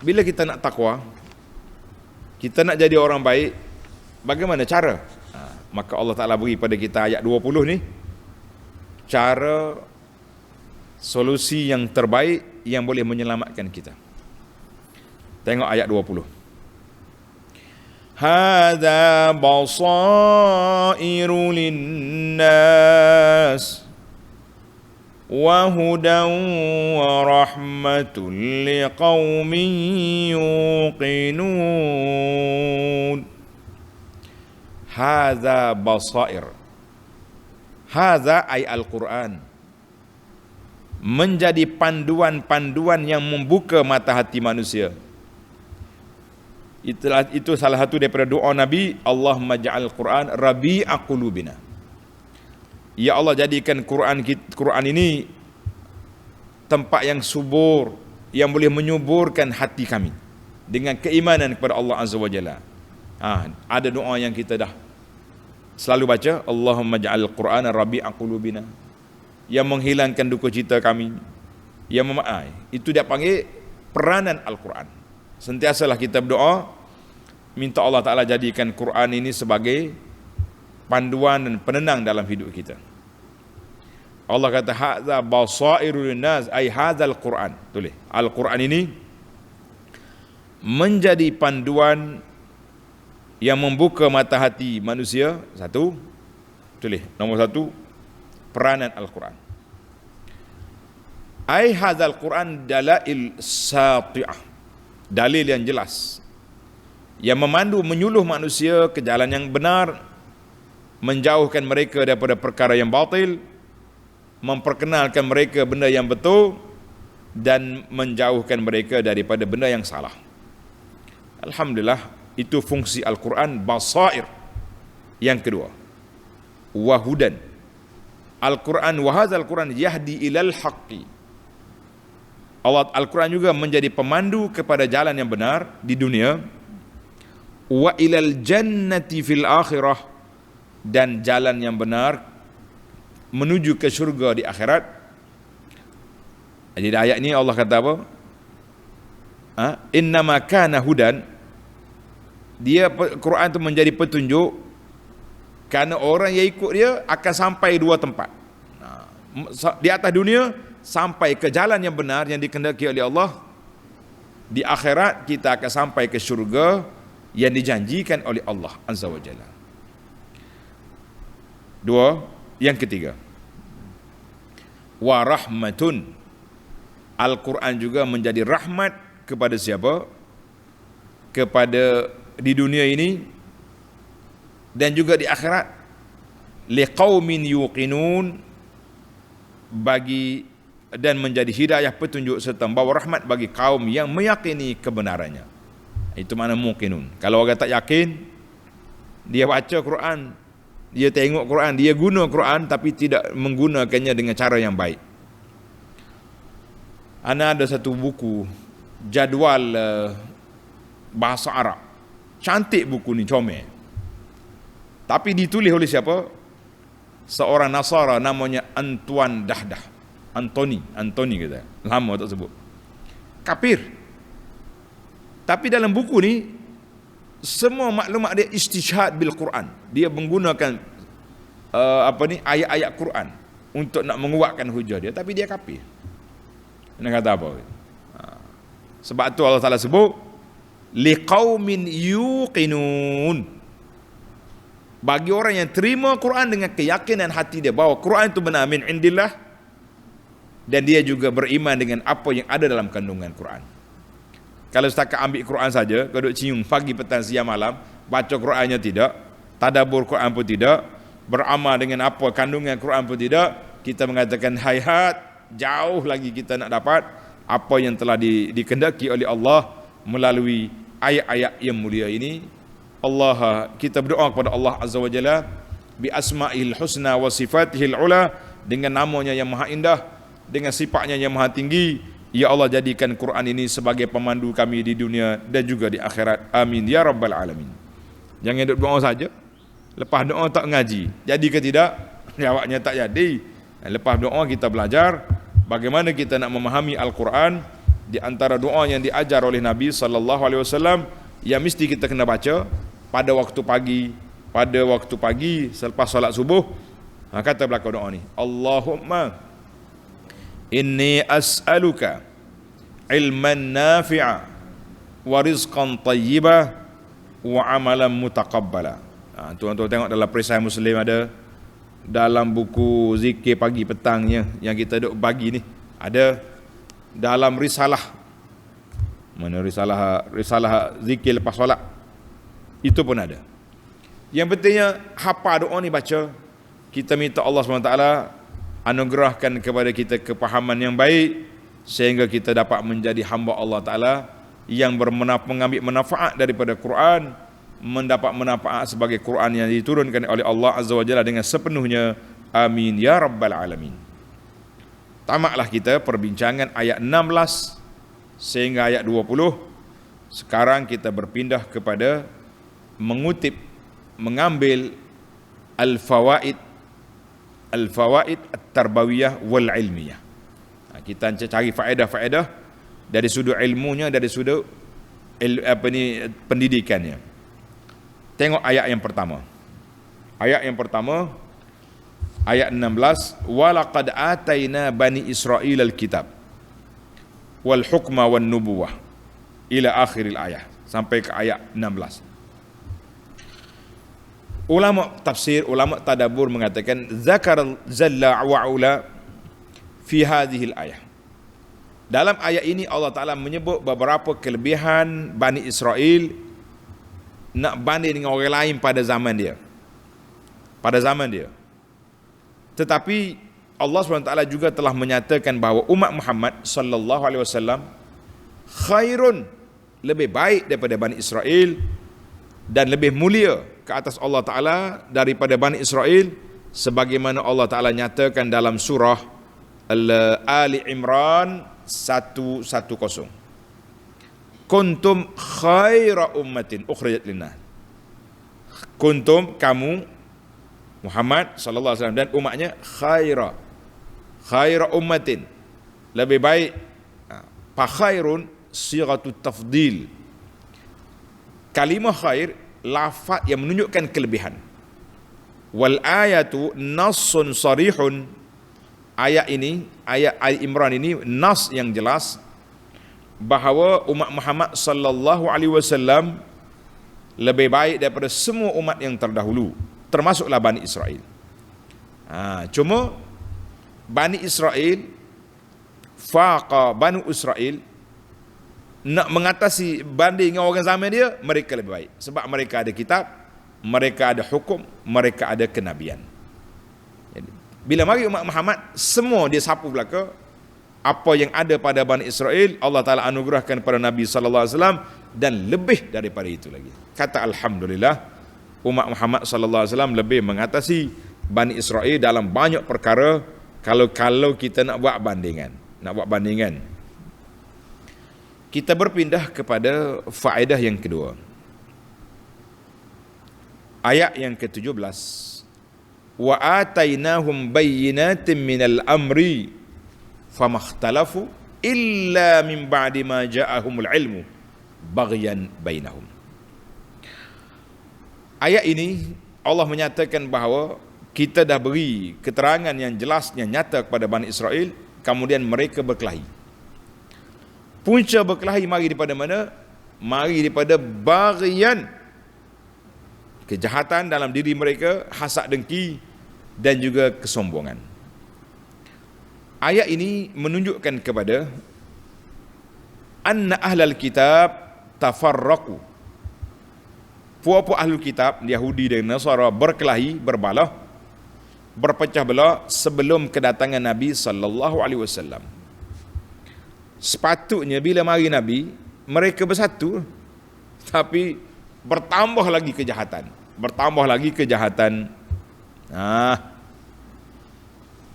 bila kita nak takwa, kita nak jadi orang baik, bagaimana cara? Maka Allah Ta'ala beri pada kita ayat 20 ni, cara solusi yang terbaik yang boleh menyelamatkan kita. Tengok ayat 20. Hadza basairu linnas wa hudan wa rahmatul liqaumin yuqinun. Hadza basair. Hadza ay Al-Quran, menjadi panduan-panduan yang membuka mata hati manusia. Itu salah satu daripada doa Nabi, Allahumma ja'al Quran rabi'a qulubina. Ya Allah, jadikan Quran ini tempat yang subur, yang boleh menyuburkan hati kami dengan keimanan kepada Allah Azza wa Jalla. Ada doa yang kita dah selalu baca, Allahumma ja'al Quran rabi'a qulubina, yang menghilangkan duka cita kami, yang itu dia panggil peranan Al-Quran. Sentiasalah kita berdoa, minta Allah Ta'ala jadikan Quran ini sebagai panduan dan penenang dalam hidup kita. Allah kata hadza basairul linnas, ay hadzal Quran. Tulis, Al-Quran ini menjadi panduan yang membuka mata hati manusia. Satu, tulis nombor satu, peranan Al-Quran. Ay hadzal Quran dalail sati'ah, dalil yang jelas yang memandu, menyuluh manusia ke jalan yang benar, menjauhkan mereka daripada perkara yang batil, memperkenalkan mereka benda yang betul, dan menjauhkan mereka daripada benda yang salah. Alhamdulillah, itu fungsi Al-Quran, basair. Yang kedua, wahudan. Al-Quran, wahadzal Quran yahdi ilal haqqi. Al-Quran juga menjadi pemandu kepada jalan yang benar di dunia, wa ilal jannati fil akhirah, dan jalan yang benar menuju ke syurga di akhirat. Jadi ayat ini Allah kata apa? Innama kana hudan, dia Quran itu menjadi petunjuk kerana orang yang ikut dia akan sampai dua tempat. Di atas dunia sampai ke jalan yang benar yang dikehendaki oleh Allah. Di akhirat kita akan sampai ke syurga yang dijanjikan oleh Allah Azza wa Jalla. Dua, yang ketiga, wa rahmatun. Al-Quran juga menjadi rahmat kepada siapa? Kepada di dunia ini dan juga di akhirat. Liqaumin yuqinun, bagi dan menjadi hidayah, petunjuk serta membawa rahmat bagi kaum yang meyakini kebenarannya. Itu mana muqinun. Kalau orang tak yakin, dia baca Quran, dia tengok Quran, dia guna Quran tapi tidak menggunakannya dengan cara yang baik. Ana ada satu buku jadual bahasa Arab. Cantik buku ni, comel. Tapi ditulis oleh siapa? Seorang Nasara namanya Antoine Dahdah. Anthony kata. Lama tak sebut. Kafir. Tapi dalam buku ni semua maklumat dia istishhad bil Quran. Dia menggunakan ayat-ayat Quran untuk nak menguatkan hujah dia, tapi dia kafir. Nak kata apa? Sebab tu Allah Taala sebut liqaumin yuqinun, bagi orang yang terima Quran dengan keyakinan hati dia bahawa Quran itu benar min indillah, dan dia juga beriman dengan apa yang ada dalam kandungan Quran. Kalau setakat ambil Quran saja, kau duk cium pagi, petang, siang, malam, baca Qurannya tidak, tadabbur Quran pun tidak, beramal dengan apa kandungan Quran pun tidak, kita mengatakan hayat, jauh lagi kita nak dapat apa yang telah dikehendaki oleh Allah melalui ayat-ayat yang mulia ini. Kita berdoa kepada Allah Azza wa Jalla bi asma'il husna wa sifatihil ula, dengan namanya yang maha indah, dengan sifatnya yang maha tinggi, Ya Allah, jadikan Quran ini sebagai pemandu kami di dunia dan juga di akhirat. Amin ya rabbal alamin. Jangan duduk doa saja. Lepas doa tak ngaji. Jadi ke tidak? Jawabnya tak jadi. Lepas doa kita belajar bagaimana kita nak memahami Al-Quran. Di antara doa yang diajar oleh Nabi sallallahu alaihi wasallam yang mesti kita kena baca pada waktu pagi selepas solat subuh. Kata belakang doa ni, Allahumma inni as'aluka ilman nafi'a wa rizqan tayyibah wa amalan mutaqabbala. Tuan-tuan tengok dalam perisai Muslim ada, dalam buku zikir pagi petangnya yang kita duk bagi ni, ada dalam risalah, mana risalah zikir lepas solat itu pun ada. Yang pentingnya hafal doa ni, baca. Kita minta Allah SWT anugerahkan kepada kita kepahaman yang baik sehingga kita dapat menjadi hamba Allah Ta'ala yang mengambil manfaat daripada Quran, mendapat manfaat sebagai Quran yang diturunkan oleh Allah Azza wa Jalla dengan sepenuhnya. Amin ya rabbal alamin. Tamatlah kita perbincangan ayat 16 sehingga ayat 20. Sekarang kita berpindah kepada mengambil al-fawaid at-tarbawiyah wal ilmiyah. Kita cari faedah-faedah dari sudut ilmunya, dari sudut pendidikannya. Tengok ayat yang pertama. Ayat 16, walaqad ataina bani Israil al-kitab wal hukma wan nubuwah ila akhiril ayat, sampai ke ayat 16. Ulama tafsir, ulama tadabbur mengatakan zakar jalla wa ula fi hadhihi al-ayah. Dalam ayat ini Allah Taala menyebut beberapa kelebihan Bani Israel nak banding dengan orang lain pada zaman dia. Tetapi Allah SWT juga telah menyatakan bahawa umat Muhammad sallallahu alaihi wasallam khairun, lebih baik daripada Bani Israel dan lebih mulia ke atas Allah Ta'ala daripada Bani Israel, sebagaimana Allah Ta'ala nyatakan dalam surah Ali Imran 110, kuntum khaira ummatin ukhrijat linnas. Kuntum, kamu Muhammad sallallahu alaihi wasallam dan umatnya, khaira ummatin, lebih baik. Fa khairun sighatut tafdil. Kalimah khair lafaz yang menunjukkan kelebihan. Wal ayatu nassun sarihun. Ayat ini, ayat Ali Imran ini nas yang jelas bahawa umat Muhammad sallallahu alaihi wasallam lebih baik daripada semua umat yang terdahulu, termasuklah Bani Israel. Cuma Bani Israel, faqa Bani Israel, nak mengatasi banding dengan orang zaman dia, mereka lebih baik sebab mereka ada kitab, mereka ada hukum, mereka ada kenabian. Jadi, bila mari umat Muhammad, semua dia sapu belaka apa yang ada pada Bani Israel, Allah Ta'ala anugerahkan pada Nabi sallallahu alaihi wasallam dan lebih daripada itu lagi. Kata alhamdulillah, umat Muhammad sallallahu alaihi wasallam lebih mengatasi Bani Israel dalam banyak perkara kalau kita nak buat bandingan. Kita berpindah kepada faedah yang kedua. Ayat yang ke-17. Wa atainahum bayyinatin minal amri famakhtalafu illa min ba'di ma ja'ahumul ilmu baghyan bainahum. Ayat ini Allah menyatakan bahawa kita dah beri keterangan yang jelas, yang nyata kepada Bani Israel, kemudian mereka berkelahi. Punca berkelahi mari daripada mana? Mari daripada baghyan, kejahatan dalam diri mereka, hasad dengki dan juga kesombongan. Ayat ini menunjukkan kepada anna ahlal kitab tafarraqu. Puak-puak ahlul kitab, Yahudi dan Nasara, berkelahi, berbalah, berpecah belah sebelum kedatangan Nabi sallallahu alaihi wasallam. Sepatutnya bila mari Nabi, mereka bersatu, tapi bertambah lagi kejahatan.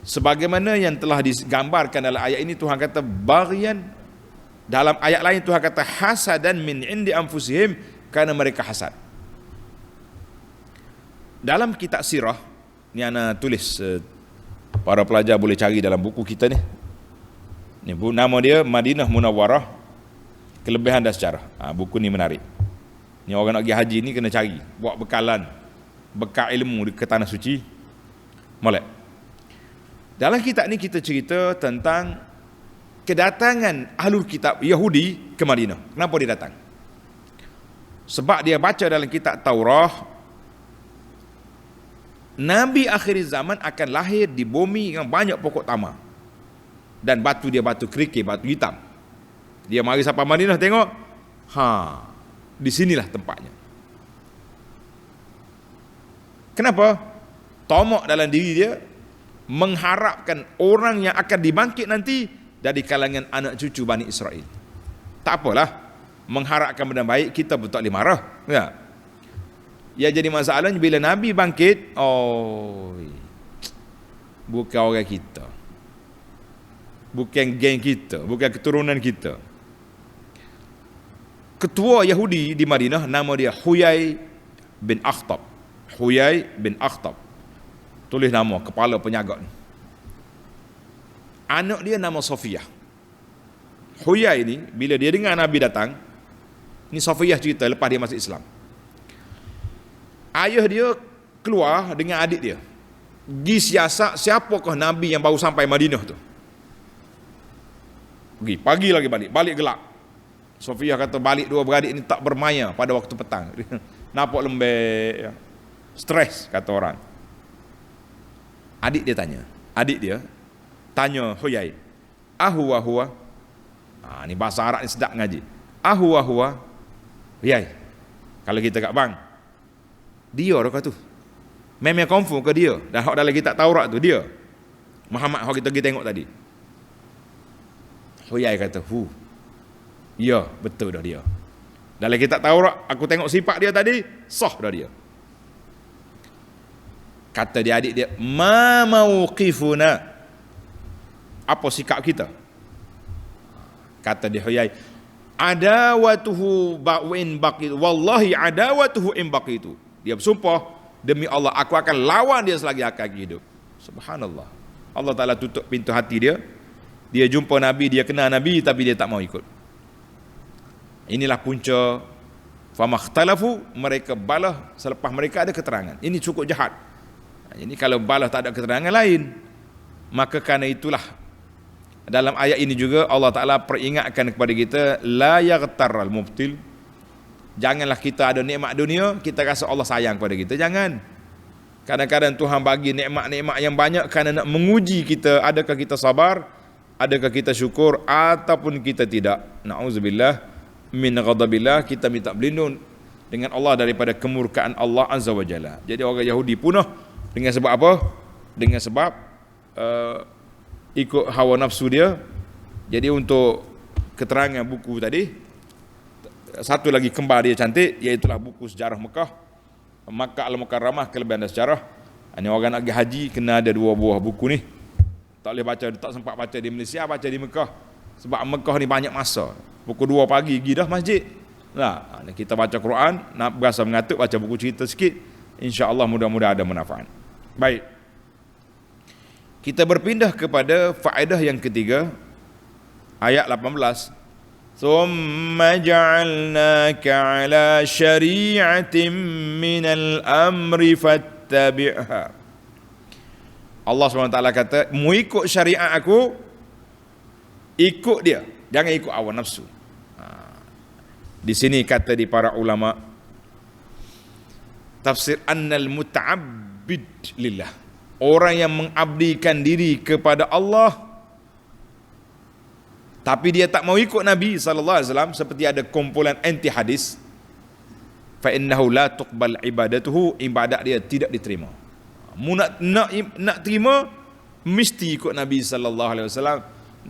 Sebagaimana yang telah digambarkan dalam ayat ini, Tuhan kata baghyan. Dalam ayat lain Tuhan kata hasadan min indi anfusihim, kerana mereka hasad. Dalam kitab sirah ni ana tulis, para pelajar boleh cari dalam buku kita ni. Ni nama dia Madinah Munawwarah, Kelebihan dan Sejarah. Buku ni menarik. Ni orang nak pergi haji ni kena cari, buat bekalan, bekal ilmu ke tanah suci. Molek. Dalam kitab ni kita cerita tentang kedatangan ahlul kitab Yahudi ke Madinah. Kenapa dia datang? Sebab dia baca dalam kitab Taurah, Nabi akhir zaman akan lahir di bumi yang banyak pokok tamar. Dan batu dia batu kerikil, batu hitam. Dia mari sampai Madinah tengok, di sinilah tempatnya. Kenapa? Tamak dalam diri dia mengharapkan orang yang akan dibangkit nanti dari kalangan anak cucu Bani Israel. Tak apalah, mengharapkan benda baik, kita pun tak boleh marah. Ya. Ya, jadi masalahnya bila Nabi bangkit, bukan orang kita, bukan geng kita, bukan keturunan kita. Ketua Yahudi di Madinah nama dia Huyai bin Akhtab. Huyai bin Akhtab. Tulis nama kepala penjaga ni. Anak dia nama Safiyah. Huyai ni bila dia dengar Nabi datang, ni Safiyah cerita lepas dia masuk Islam. Ayah dia keluar dengan adik dia, pergi siasat siapakah Nabi yang baru sampai Madinah tu. Pergi, pagi lagi balik gelap. Safiyah kata balik dua beradik ni tak bermaya pada waktu petang. Nampak lembek, stres kata orang. Adik dia tanya Huyai, huwa. Ni bahasa Arab ni sedap ngaji. Huwa Huyai, kalau kita kat bang, dia dah kata tu. Memang confirm ke dia? Dan hak dalam kitab Taurat tu dia. Muhammad hak kita pergi tengok tadi. Huyai kata, ya, betul dah dia. Dalam kitab Taurat aku tengok sifat dia tadi, sah dah dia. Kata dia adik dia, ma mauqifuna, apa sikap kita? Kata dia Huyai, adawatuhu ba'in baqitu, wallahi adawatuhu in baqitu. Dia bersumpah, demi Allah aku akan lawan dia selagi akan hidup. Subhanallah. Allah Ta'ala tutup pintu hati dia. Dia jumpa Nabi, dia kenal Nabi, tapi dia tak mau ikut. Inilah punca famakhtalafu, mereka balah selepas mereka ada keterangan. Ini cukup jahat. Ini kalau balah tak ada keterangan lain, maka kerana itulah dalam ayat ini juga Allah Ta'ala peringatkan kepada kita, la yaghtarral mubtil. Janganlah kita ada nikmat dunia kita rasa Allah sayang kepada kita. Jangan. Kadang-kadang Tuhan bagi nikmat-nikmat yang banyak kerana nak menguji kita, adakah kita sabar, adakah kita syukur, ataupun kita tidak. Na'udzubillah min ghadabillah, kita minta berlindung dengan Allah daripada kemurkaan Allah Azza wa Jalla. Jadi orang Yahudi punah dengan sebab apa? Dengan sebab ikut hawa nafsu dia. Jadi untuk keterangan buku tadi, satu lagi kembar dia cantik, iaitulah buku sejarah Mekah, Makkah Al-Mukarramah, Kelebihan dan Sejarah. Ini orang nak pergi haji kena ada 2 buah buku ni. Tak boleh baca, tak sempat baca di Malaysia, baca di Mekah. Sebab Mekah ni banyak masa. Pukul 2 pagi pergi dah masjid. Nah, kita baca Quran, nak berasa mengatuk, baca buku cerita sikit. InsyaAllah mudah-mudahan ada manfaat. Baik. Kita berpindah kepada faedah yang ketiga, ayat 18. ثُمَّ جَعَلْنَاكَ عَلَى شَرِيعَةٍ مِّنَ الْأَمْرِ فَاتَّبِعْهَا. Allah SWT kata, mu ikut syariat aku, ikut dia, jangan ikut hawa nafsu. Di sini kata di para ulama tafsir, annal muta'abbid lillah, orang yang mengabdikan diri kepada Allah tapi dia tak mau ikut Nabi SAW, seperti ada kumpulan anti hadis, fa innahu la tuqbal ibadatuhu, ibadat dia tidak diterima. Mu nak terima mesti ikut Nabi SAW.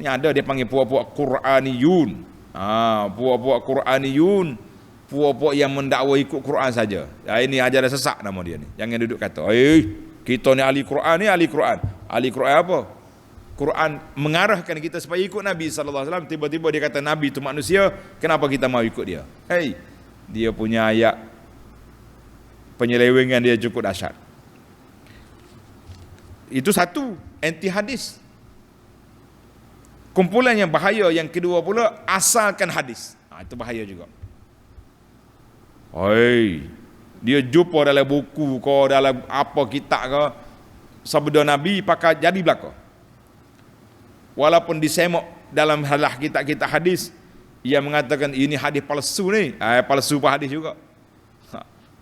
Ni ada dia panggil puak-puak Quraniyun. Puak-puak Quraniyun, puak-puak yang mendakwa ikut Quran saja. Ini ajaran sesat nama dia ni. Jangan duduk kata, kita ni ahli Quran, ni ahli Quran. Ahli Quran apa? Quran mengarahkan kita supaya ikut Nabi sallallahu alaihi wasallam. Tiba-tiba dia kata Nabi itu manusia, kenapa kita mau ikut dia? Hey, dia punya ayat penyelewengan dia cukup dahsyat. Itu satu, anti hadis. Kumpulan yang bahaya yang kedua pula, asalkan hadis. Itu bahaya juga. Hey, dia jumpa dalam buku ke, dalam apa kitab ke, sabda Nabi pakai jadi belaka. Walaupun disemak dalam halah kitab-kitab hadis, ia mengatakan ini hadis palsu ni, palsu pun hadis juga.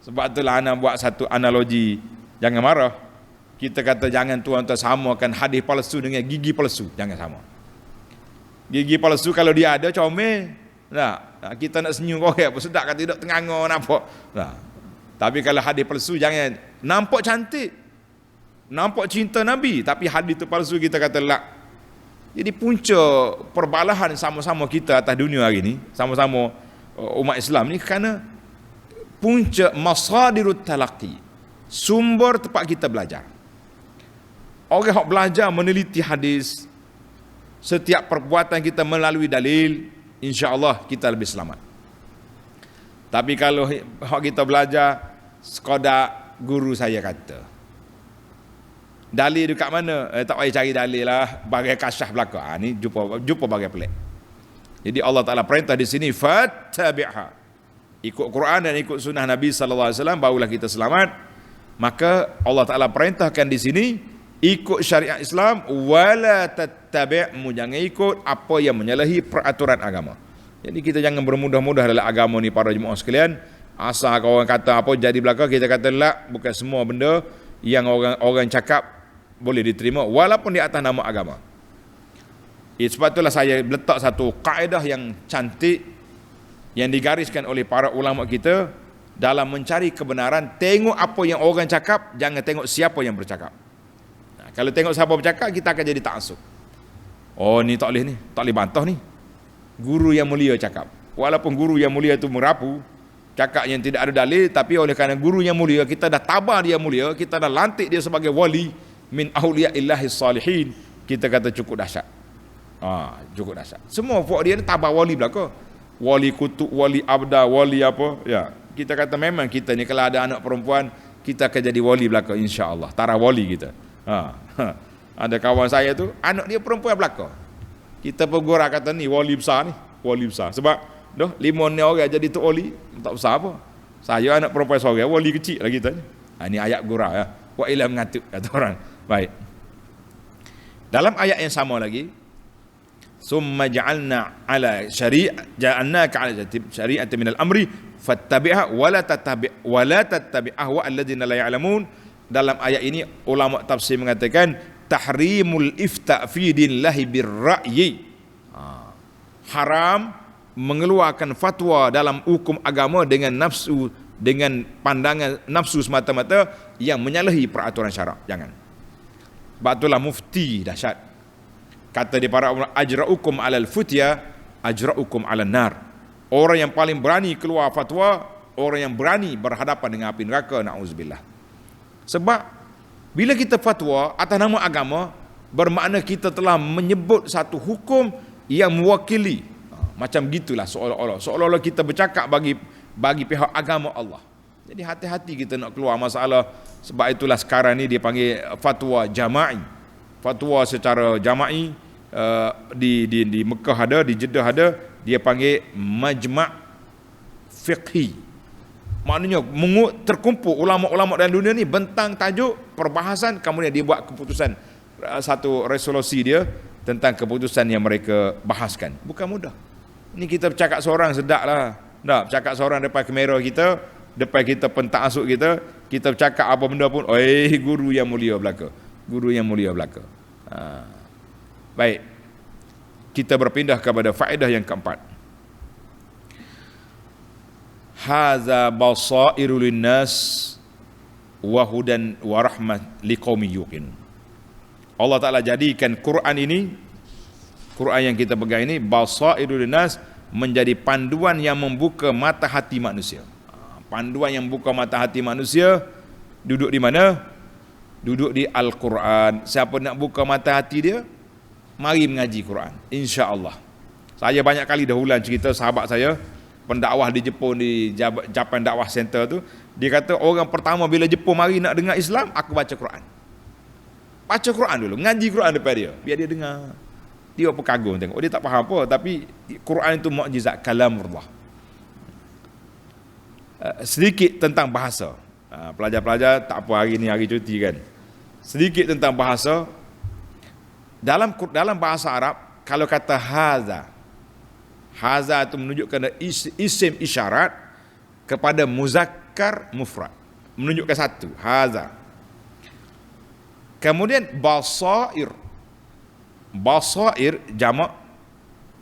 Sebab itulah ana buat satu analogi, jangan marah. Kita kata jangan tuan-tuan samakan hadis palsu dengan gigi palsu, jangan sama. Gigi palsu kalau dia ada comel. Nah, kita nak senyum kau apa sedap kata tidak tenganga nampak. Nah, tapi kalau hadis palsu jangan nampak cantik. Nampak cinta Nabi tapi hadis itu palsu, kita kata lak. Jadi punca perbalahan sama-sama kita atas dunia hari ini, sama-sama umat Islam ni kerana punca masadirut talaqi, sumber tempat kita belajar. Orang yang belajar meneliti hadis, setiap perbuatan kita melalui dalil, insya-Allah kita lebih selamat. Tapi kalau kita belajar sekadar guru saya kata, dalil dekat mana? Tak payah cari dalil lah, bagai kasyaf belaka. Ni jumpa bagai pelik. Jadi Allah Taala perintah di sini fattabi'ha. Ikut Quran dan ikut sunnah Nabi sallallahu alaihi wasallam barulah kita selamat. Maka Allah Taala perintahkan di sini ikut syariat Islam, wala tattabi'mu, jangan ikut apa yang menyalahi peraturan agama. Jadi kita jangan bermudah-mudah dalam agama ni para jemaah sekalian. Asal orang kata apa jadi belaka, kita kata la, bukan semua benda yang orang cakap boleh diterima walaupun di atas nama agama. Sebab itulah saya letak satu kaedah yang cantik yang digariskan oleh para ulama kita dalam mencari kebenaran. Tengok apa yang orang cakap, jangan tengok siapa yang bercakap. Kalau tengok siapa bercakap, kita akan jadi ta'assub. Oh ni tak boleh ni, tak boleh bantah ni. Guru yang mulia cakap. Walaupun guru yang mulia itu merapu, cakap yang tidak ada dalil, tapi oleh kerana guru yang mulia, kita dah tabah dia mulia, kita dah lantik dia sebagai wali min auliya'illahi salihin, kita kata cukup dahsyat. Cukup dahsyat. Semua buat dia ni tabah wali belaka. Wali kutub, wali abda, wali apa, ya. Kita kata memang kita ni kalau ada anak perempuan, kita akan jadi wali belaka insya-Allah. Tarah wali kita. Ada kawan saya tu, anak dia perempuan belaka. Kita pegurar kata ni wali besar ni, wali besar. Sebab dah 5 orang jadi tu wali, tak besar apa. Saya anak perempuan seorang, wali kecil lagi tanya. Ini ayat gurau ya. Wa ila mengatuk kata orang. Baik. Dalam ayat yang sama lagi, summa ja'alna ala ja'alnaka ala syari'atin minal amri fattabi'ha wa la tattabi' ahwa alladziina la ya'lamun. Dalam ayat ini ulama tafsir mengatakan tahrimul ifta' fi dinillahi birra'yi. Haram mengeluarkan fatwa dalam hukum agama dengan nafsu, dengan pandangan nafsu semata-mata yang menyalahi peraturan syarak. Jangan. Sebab itulah mufti dahsyat. Kata di para ulama, ajra'ukum 'alal futya ajra'ukum 'alan nar. Orang yang paling berani keluar fatwa, orang yang berani berhadapan dengan api neraka, na'udzubillah. Sebab bila kita fatwa atas nama agama, bermakna kita telah menyebut satu hukum yang mewakili. Macam gitulah seolah-olah kita bercakap bagi pihak agama Allah. Jadi hati-hati kita nak keluar masalah. Sebab itulah sekarang ni dia panggil fatwa jama'i. Fatwa secara jama'i di Mekah ada, di Jeddah ada, dia panggil majma' fiqhi. Maknanya terkumpul ulama-ulama dalam dunia ni bentang tajuk perbahasan, kemudian dia buat keputusan, satu resolusi dia tentang keputusan yang mereka bahaskan. Bukan mudah. Ini kita bercakap seorang sedap lah. Tak, bercakap seorang depan kamera kita, depan kita penta'asuk kita bercakap apa benda pun, guru yang mulia belaka. Guru yang mulia belaka. Baik. Kita berpindah kepada faedah yang keempat. Haza basairul linnas wa hudan wa rahmat liqaumin yuqinun. Allah Taala jadikan Quran ini, Quran yang kita pegang ini, basairul linnas, menjadi panduan yang membuka mata hati manusia. Panduan yang membuka mata hati manusia duduk di mana? duduk di Al-Quran. Siapa nak buka mata hati dia, mari mengaji Quran, insya-Allah. Saya banyak kali dahuluan cerita sahabat saya pendakwah di Jepun, di Japan Dakwah Center tu, dia kata orang pertama bila Jepun mari nak dengar Islam, aku baca Quran. Baca Quran dulu, ngaji Quran depan dia, biar dia dengar. Dia apa kagum tengok, dia tak faham apa, tapi Quran itu mukjizat kalamullah. Sedikit tentang bahasa. Pelajar-pelajar tak apa hari ni hari cuti kan. Sedikit tentang bahasa. Dalam bahasa Arab, kalau kata haza itu menunjukkan isim isyarat kepada muzakkar mufrad, menunjukkan satu, haza. Kemudian basair jamak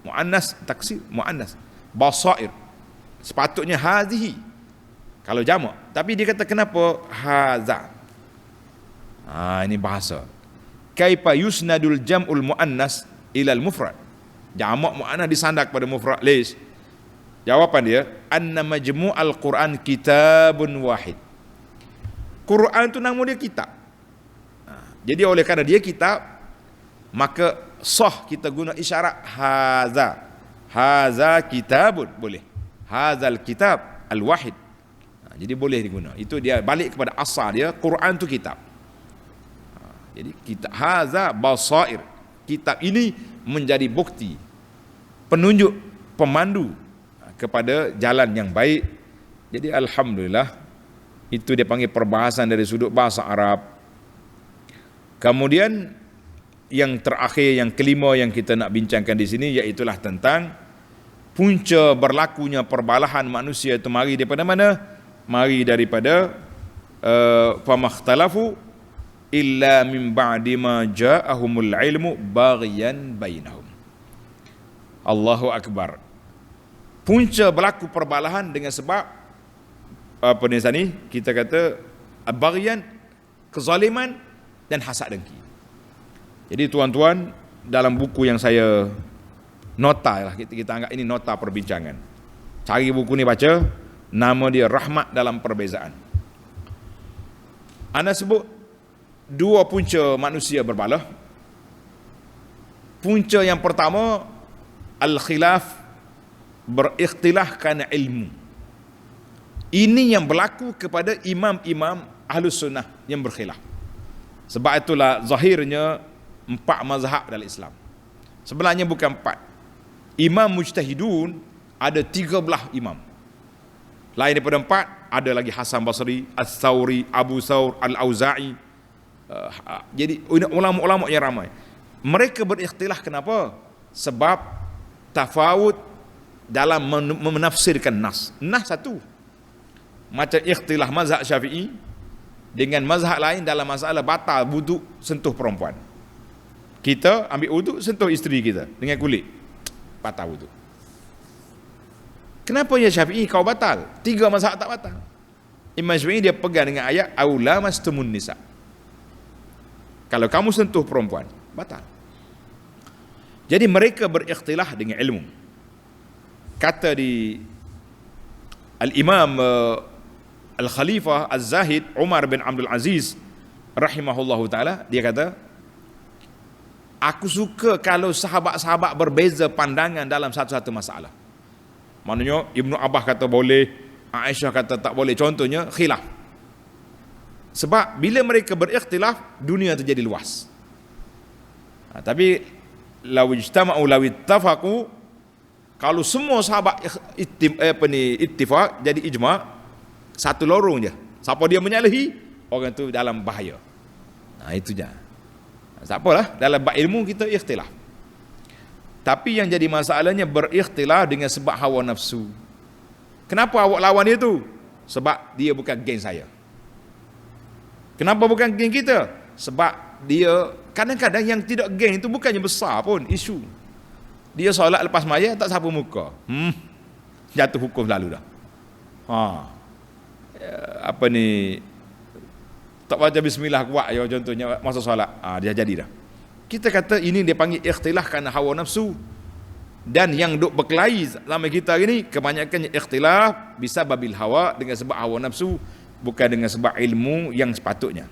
muannas, taksir muannas, basair sepatutnya hazihi kalau jamak, tapi dia kata kenapa haza. Ini bahasa. Kaifa yusnadul jam'ul muannas ilal mufrad, jamak muannas disandak pada mufrad. Lish, jawapan dia, anna majmu'al Quran kitabun wahid. Quran itu nama dia kitab. Jadi oleh kerana dia kitab, maka sah kita guna isyarat haza kitabun, boleh. Hazal kitab al-wahid. Jadi boleh diguna. Itu dia balik kepada asal dia, Quran itu kitab. Jadi kitab haza basair. Kitab ini menjadi bukti, penunjuk, pemandu kepada jalan yang baik. Jadi alhamdulillah, itu dia panggil perbahasan dari sudut bahasa Arab. Kemudian yang terakhir, yang kelima yang kita nak bincangkan di sini, iaitulah tentang punca berlakunya perbalahan manusia itu mari daripada mana? Mari daripada famakhtalafu illa min ba'di ma ja'ahumul ilmu baghyan bainahum. Allahu akbar. Punca berlaku perbalahan dengan sebab apa ni kita kata baghyan, kezaliman dan hasad dengki. Jadi tuan-tuan, dalam buku yang saya nota lah, kita anggap ini nota perbincangan. Cari buku ni baca, nama dia Rahmat dalam Perbezaan. Ana sebut dua punca manusia berbalah. Punca yang pertama, al-khilaf, berikhtilaf kerana ilmu. Ini yang berlaku kepada imam-imam Ahlus Sunnah yang berkhilaf. Sebab itulah zahirnya 4 mazhab dalam Islam. Sebenarnya bukan 4. Imam mujtahidun ada 13 imam. Lain daripada 4, ada lagi Hasan Basri, As-Thawri, Abu Thawr, Al-Auza'i. Jadi ulama-ulama yang ramai. Mereka berikhtilaf kenapa? Sebab tafawut dalam menafsirkan nas. Nas satu. Macam ikhtilaf mazhab Syafi'i dengan mazhab lain dalam masalah batal wuduk sentuh perempuan. Kita ambil wuduk sentuh isteri kita dengan kulit, batal wuduk. Kenapa ya Syafi'i kau batal? 3 mazhab tak batal. Imam Syafi'i dia pegang dengan ayat aula mastumun nisa. Kalau kamu sentuh perempuan, batal. Jadi mereka berikhtilaf dengan ilmu. Kata di Al-Imam Al-Khalifah Az-Zahid Umar bin Abdul Aziz rahimahullahu ta'ala, dia kata, aku suka kalau sahabat-sahabat berbeza pandangan dalam satu-satu masalah. Maknanya Ibnu Abbas kata boleh, Aisyah kata tak boleh, contohnya khilaf. Sebab bila mereka berikhtilaf, dunia terjadi luas. Tapi law ijtama'u law ittafaqu, kalau semua sahabat ittifaq jadi ijma', satu lorong je. Siapa dia menyalahi, orang tu dalam bahaya. Itu je. Tak apalah, dalam bab ilmu kita ikhtilaf. Tapi yang jadi masalahnya berikhtilaf dengan sebab hawa nafsu. Kenapa awak lawan dia tu? Sebab dia bukan geng saya. Kenapa bukan geng kita? Sebab dia, kadang-kadang yang tidak geng itu bukannya besar pun isu. Dia solat lepas maya tak sapu muka. Jatuh hukum lalu dah. Apa ni, tak baca bismillah kuat ya contohnya masa solat, dia jadi dah. Kita kata ini dia panggil ikhtilaf kerana hawa nafsu. Dan yang duk berkelahi sama kita ini kebanyakannya ikhtilaf bisa babil hawa, dengan sebab hawa nafsu, bukan dengan sebab ilmu yang sepatutnya.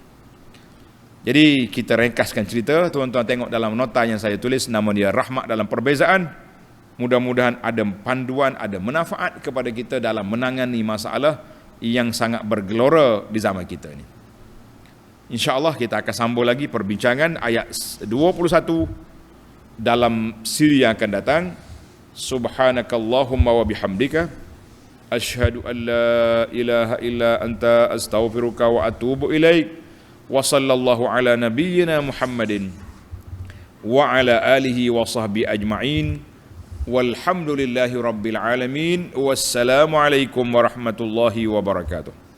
Jadi kita ringkaskan cerita, tuan-tuan tengok dalam nota yang saya tulis, nama dia Rahmat dalam Perbezaan. Mudah-mudahan ada panduan, ada manfaat kepada kita dalam menangani masalah yang sangat bergelora di zaman kita ni. InsyaAllah kita akan sambung lagi perbincangan ayat 21 dalam siri yang akan datang. Subhanakallahumma wa bihamdika asyhadu an la ilaha illa anta astaghfiruka wa atubu ilaik. Wa sallallahu ala nabiyyina Muhammadin wa ala alihi wa sahbihi ajma'in. Walhamdulillahi rabbil alamin. Wassalamu alaikum warahmatullahi wabarakatuh.